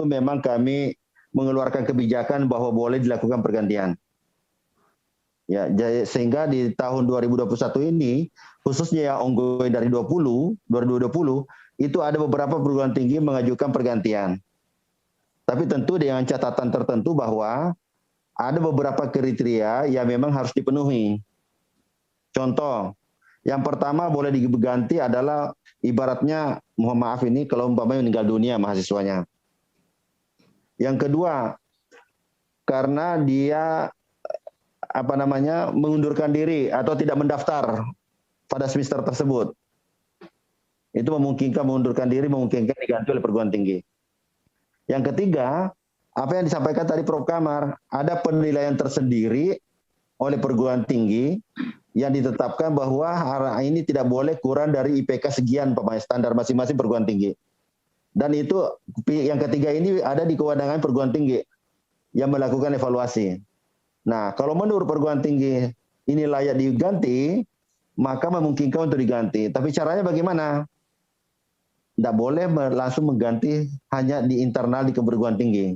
memang kami mengeluarkan kebijakan bahwa boleh dilakukan pergantian. Ya, sehingga di tahun 2021 ini, khususnya yang ongoing dari 2020, itu ada beberapa perguruan tinggi mengajukan pergantian. Tapi tentu dengan catatan tertentu bahwa ada beberapa kriteria yang memang harus dipenuhi. Contoh, yang pertama boleh diganti adalah ibaratnya, mohon maaf ini kalau umpamanya meninggal dunia mahasiswanya. Yang kedua, karena dia mengundurkan diri atau tidak mendaftar pada semester tersebut. Itu memungkinkan mengundurkan diri, memungkinkan diganti oleh perguruan tinggi. Yang ketiga, apa yang disampaikan tadi Prof. Kamar, ada penilaian tersendiri oleh perguruan tinggi yang ditetapkan bahwa ini tidak boleh kurang dari IPK sekian standar masing-masing perguruan tinggi. Dan itu yang ketiga ini ada di kewenangan perguruan tinggi yang melakukan evaluasi. Nah, kalau menurut perguruan tinggi ini layak diganti, maka memungkinkan untuk diganti. Tapi caranya bagaimana? Tidak boleh langsung mengganti hanya di internal di perguruan tinggi.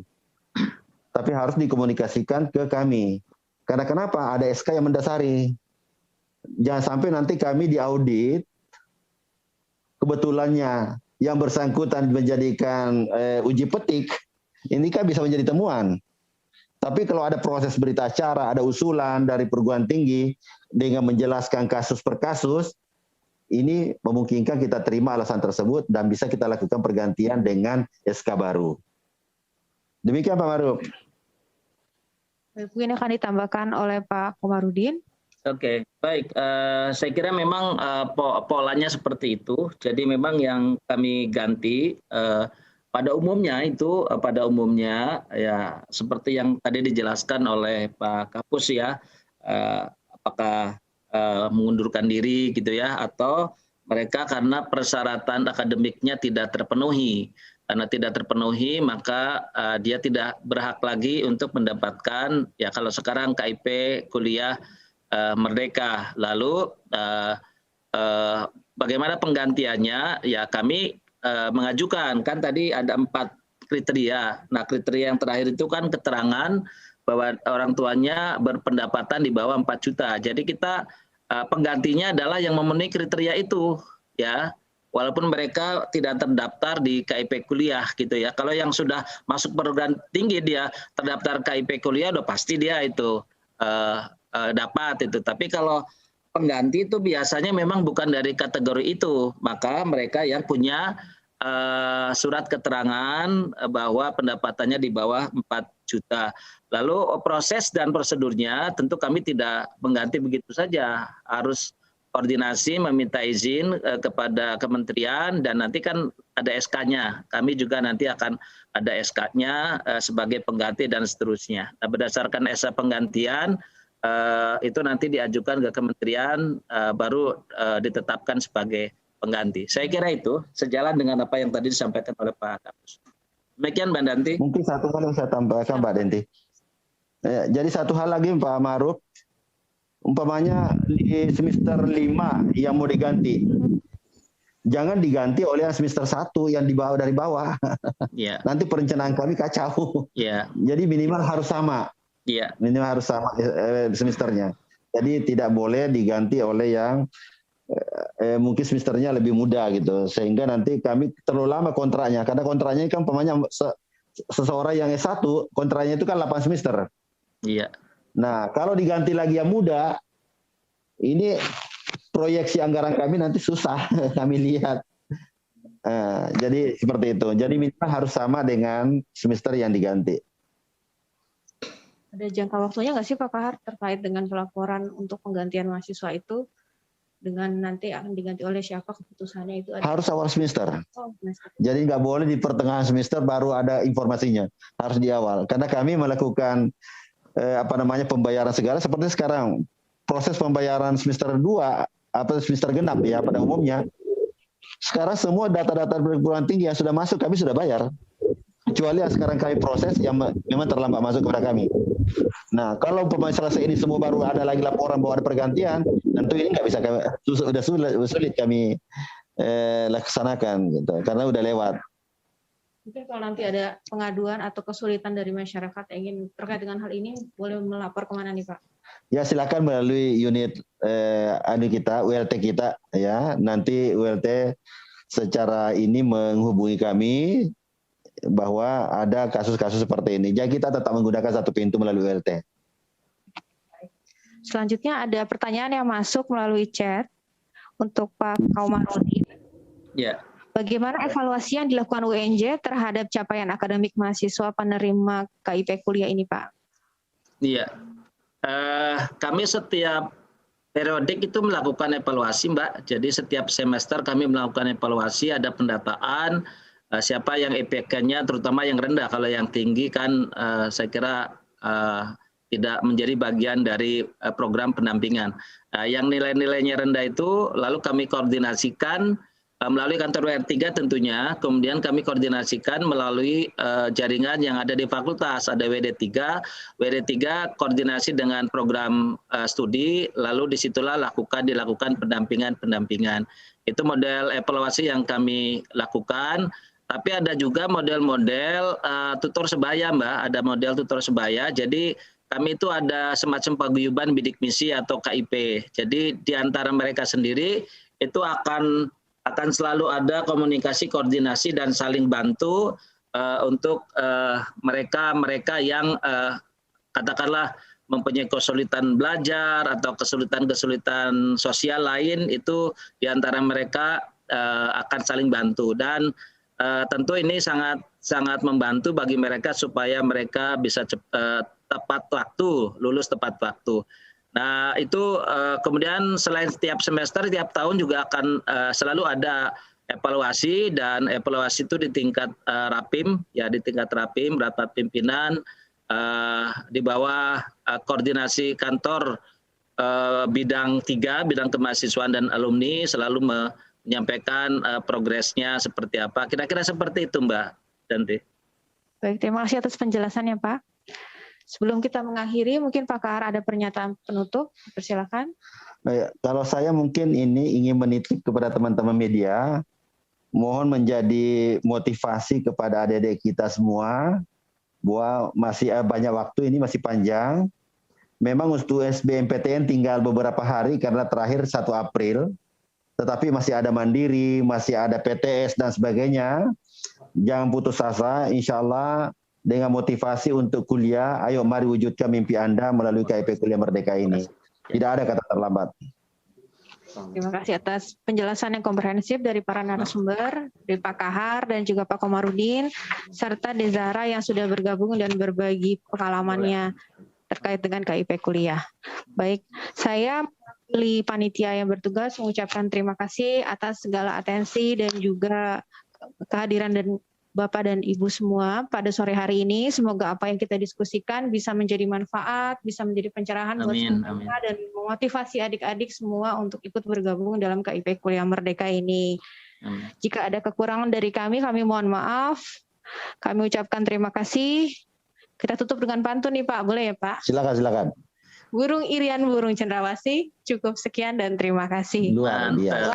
Tapi harus dikomunikasikan ke kami. Karena kenapa? Ada SK yang mendasari. Jangan sampai nanti kami diaudit, kebetulannya yang bersangkutan menjadikan uji petik, ini kan bisa menjadi temuan. Tapi kalau ada proses berita acara, ada usulan dari perguruan tinggi dengan menjelaskan kasus per kasus, ini memungkinkan kita terima alasan tersebut dan bisa kita lakukan pergantian dengan SK baru. Demikian Pak Ma'ruf. Mungkin akan ditambahkan oleh Pak Komarudin. Oke, baik. Saya kira memang polanya seperti itu. Jadi memang yang kami ganti pada umumnya ya seperti yang tadi dijelaskan oleh Pak Kapus ya, apakah mengundurkan diri gitu ya, atau mereka karena persyaratan akademiknya tidak terpenuhi. Karena tidak terpenuhi maka dia tidak berhak lagi untuk mendapatkan, ya kalau sekarang KIP kuliah merdeka. Lalu bagaimana penggantiannya? Ya kami mengajukan, kan tadi ada 4 kriteria. Nah kriteria yang terakhir itu kan keterangan bahwa orang tuanya berpendapatan di bawah 4 juta. Jadi kita penggantinya adalah yang memenuhi kriteria itu, ya. walaupun mereka tidak terdaftar di KIP kuliah gitu ya. Kalau yang sudah masuk perguruan tinggi dia terdaftar KIP kuliah udah pasti dia itu dapat itu. Tapi kalau pengganti itu biasanya memang bukan dari kategori itu, maka mereka yang punya surat keterangan bahwa pendapatannya di bawah 4 juta. Lalu proses dan prosedurnya tentu kami tidak mengganti begitu saja, harus koordinasi meminta izin kepada kementerian dan nanti kan ada SK-nya. Kami juga nanti akan ada SK-nya sebagai pengganti dan seterusnya. Nah, berdasarkan SK penggantian itu nanti diajukan ke kementerian baru ditetapkan sebagai pengganti. Saya kira itu sejalan dengan apa yang tadi disampaikan oleh Pak Kapus. Demikian Mbak Danti. Mungkin satu hal yang saya tambahkan Mbak Danti. Jadi satu hal lagi Pak Ma'ruf, umpamanya di semester 5 yang mau diganti, jangan diganti oleh yang semester 1 yang dari bawah. Yeah. Nanti perencanaan kami kacau. Yeah. Jadi minimal harus sama. Yeah. Minimal harus sama semesternya. Jadi tidak boleh diganti oleh yang mungkin semesternya lebih muda gitu, sehingga nanti kami terlalu lama kontraknya, karena kontraknya kan umpamanya seseorang yang S1 kontraknya itu kan 8 semester. Iya. Nah, kalau diganti lagi yang muda, ini proyeksi anggaran kami nanti susah kami lihat. Jadi seperti itu. Jadi minimal harus sama dengan semester yang diganti. Ada jangka waktunya nggak sih Pak Kahar terkait dengan pelaporan untuk penggantian mahasiswa itu? Dengan nanti akan diganti oleh siapa keputusannya itu? Harus awal semester. Oh, semester. Jadi nggak boleh di pertengahan semester baru ada informasinya. Harus di awal. Karena kami melakukan pembayaran segala seperti sekarang. Proses pembayaran semester 2 atau semester genap ya pada umumnya. Sekarang semua data-data perguruan tinggi yang sudah masuk kami sudah bayar. Kecuali yang sekarang kami proses yang memang terlambat masuk kepada kami. Nah, kalau selesai ini semua baru ada lagi laporan bahwa ada pergantian, tentu ini nggak bisa kami, sudah sulit kami laksanakan gitu, karena udah lewat. Mungkin kalau nanti ada pengaduan atau kesulitan dari masyarakat yang ingin terkait dengan hal ini, boleh melapor kemana nih Pak? Ya silakan melalui unit kita, ULT kita ya. Nanti ULT secara ini menghubungi kami bahwa ada kasus-kasus seperti ini. Jadi kita tetap menggunakan satu pintu melalui ULT. Selanjutnya ada pertanyaan yang masuk melalui chat untuk Pak Kaumarudi. Ya. Bagaimana evaluasi yang dilakukan UNJ terhadap capaian akademik mahasiswa penerima KIP kuliah ini, Pak? Iya. Kami setiap periodik itu melakukan evaluasi, Mbak. Jadi setiap semester kami melakukan evaluasi, ada pendataan, siapa yang IPK-nya terutama yang rendah. Kalau yang tinggi kan saya kira tidak menjadi bagian dari program pendampingan. Yang nilai-nilainya rendah itu lalu kami koordinasikan melalui kantor WR3 tentunya, kemudian kami koordinasikan melalui jaringan yang ada di fakultas, ada WD3 koordinasi dengan program studi, lalu disitulah dilakukan pendampingan. Itu model evaluasi yang kami lakukan. Tapi ada juga model-model tutor sebaya, Mbak, ada model tutor sebaya. Jadi kami itu ada semacam paguyuban bidik misi atau KIP. Jadi di antara mereka sendiri itu akan selalu ada komunikasi, koordinasi dan saling bantu untuk mereka yang katakanlah mempunyai kesulitan belajar atau kesulitan sosial lain, itu di antara mereka akan saling bantu. Dan tentu ini sangat membantu bagi mereka supaya mereka bisa tepat waktu, lulus tepat waktu. Nah itu kemudian selain setiap semester, tiap tahun juga akan selalu ada evaluasi, dan evaluasi itu di tingkat Rapim, ya di tingkat Rapim, rapat pimpinan di bawah koordinasi kantor bidang 3, bidang kemahasiswaan dan alumni, selalu menyampaikan progresnya seperti apa. Kira-kira seperti itu Mbak Danti. Baik, terima kasih atas penjelasannya Pak. Sebelum kita mengakhiri, mungkin Pak Kahar ada pernyataan penutup, persilakan. Kalau saya mungkin ini ingin menitip kepada teman-teman media, mohon menjadi motivasi kepada adik-adik kita semua, bahwa masih banyak waktu, ini masih panjang. Memang untuk SBMPTN tinggal beberapa hari karena terakhir 1 April. tetapi masih ada Mandiri, masih ada PTS dan sebagainya. Jangan putus asa, insya Allah dengan motivasi untuk kuliah, ayo mari wujudkan mimpi Anda melalui KIP Kuliah Merdeka ini. Tidak ada kata terlambat. Terima kasih atas penjelasan yang komprehensif dari para narasumber, dari Pak Kahar dan juga Pak Komarudin, serta Dezara yang sudah bergabung dan berbagi pengalamannya terkait dengan KIP Kuliah. Baik, saya mewakili panitia yang bertugas mengucapkan terima kasih atas segala atensi dan juga kehadiran dan Bapak dan Ibu semua pada sore hari ini. Semoga apa yang kita diskusikan bisa menjadi manfaat, bisa menjadi pencerahan buat semua dan memotivasi adik-adik semua untuk ikut bergabung dalam KIP Kuliah Merdeka ini. Amin. Jika ada kekurangan dari kami mohon maaf. Kami ucapkan terima kasih. Kita tutup dengan pantun nih Pak, boleh ya Pak? Silakan. Burung Irian, burung cendrawasih. Cukup sekian dan terima kasih. Luar biasa.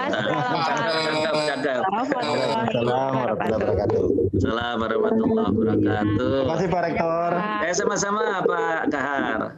Assalamualaikum warahmatullahi wabarakatuh. Terima kasih Pak Rektor. Sama-sama Pak Kahar.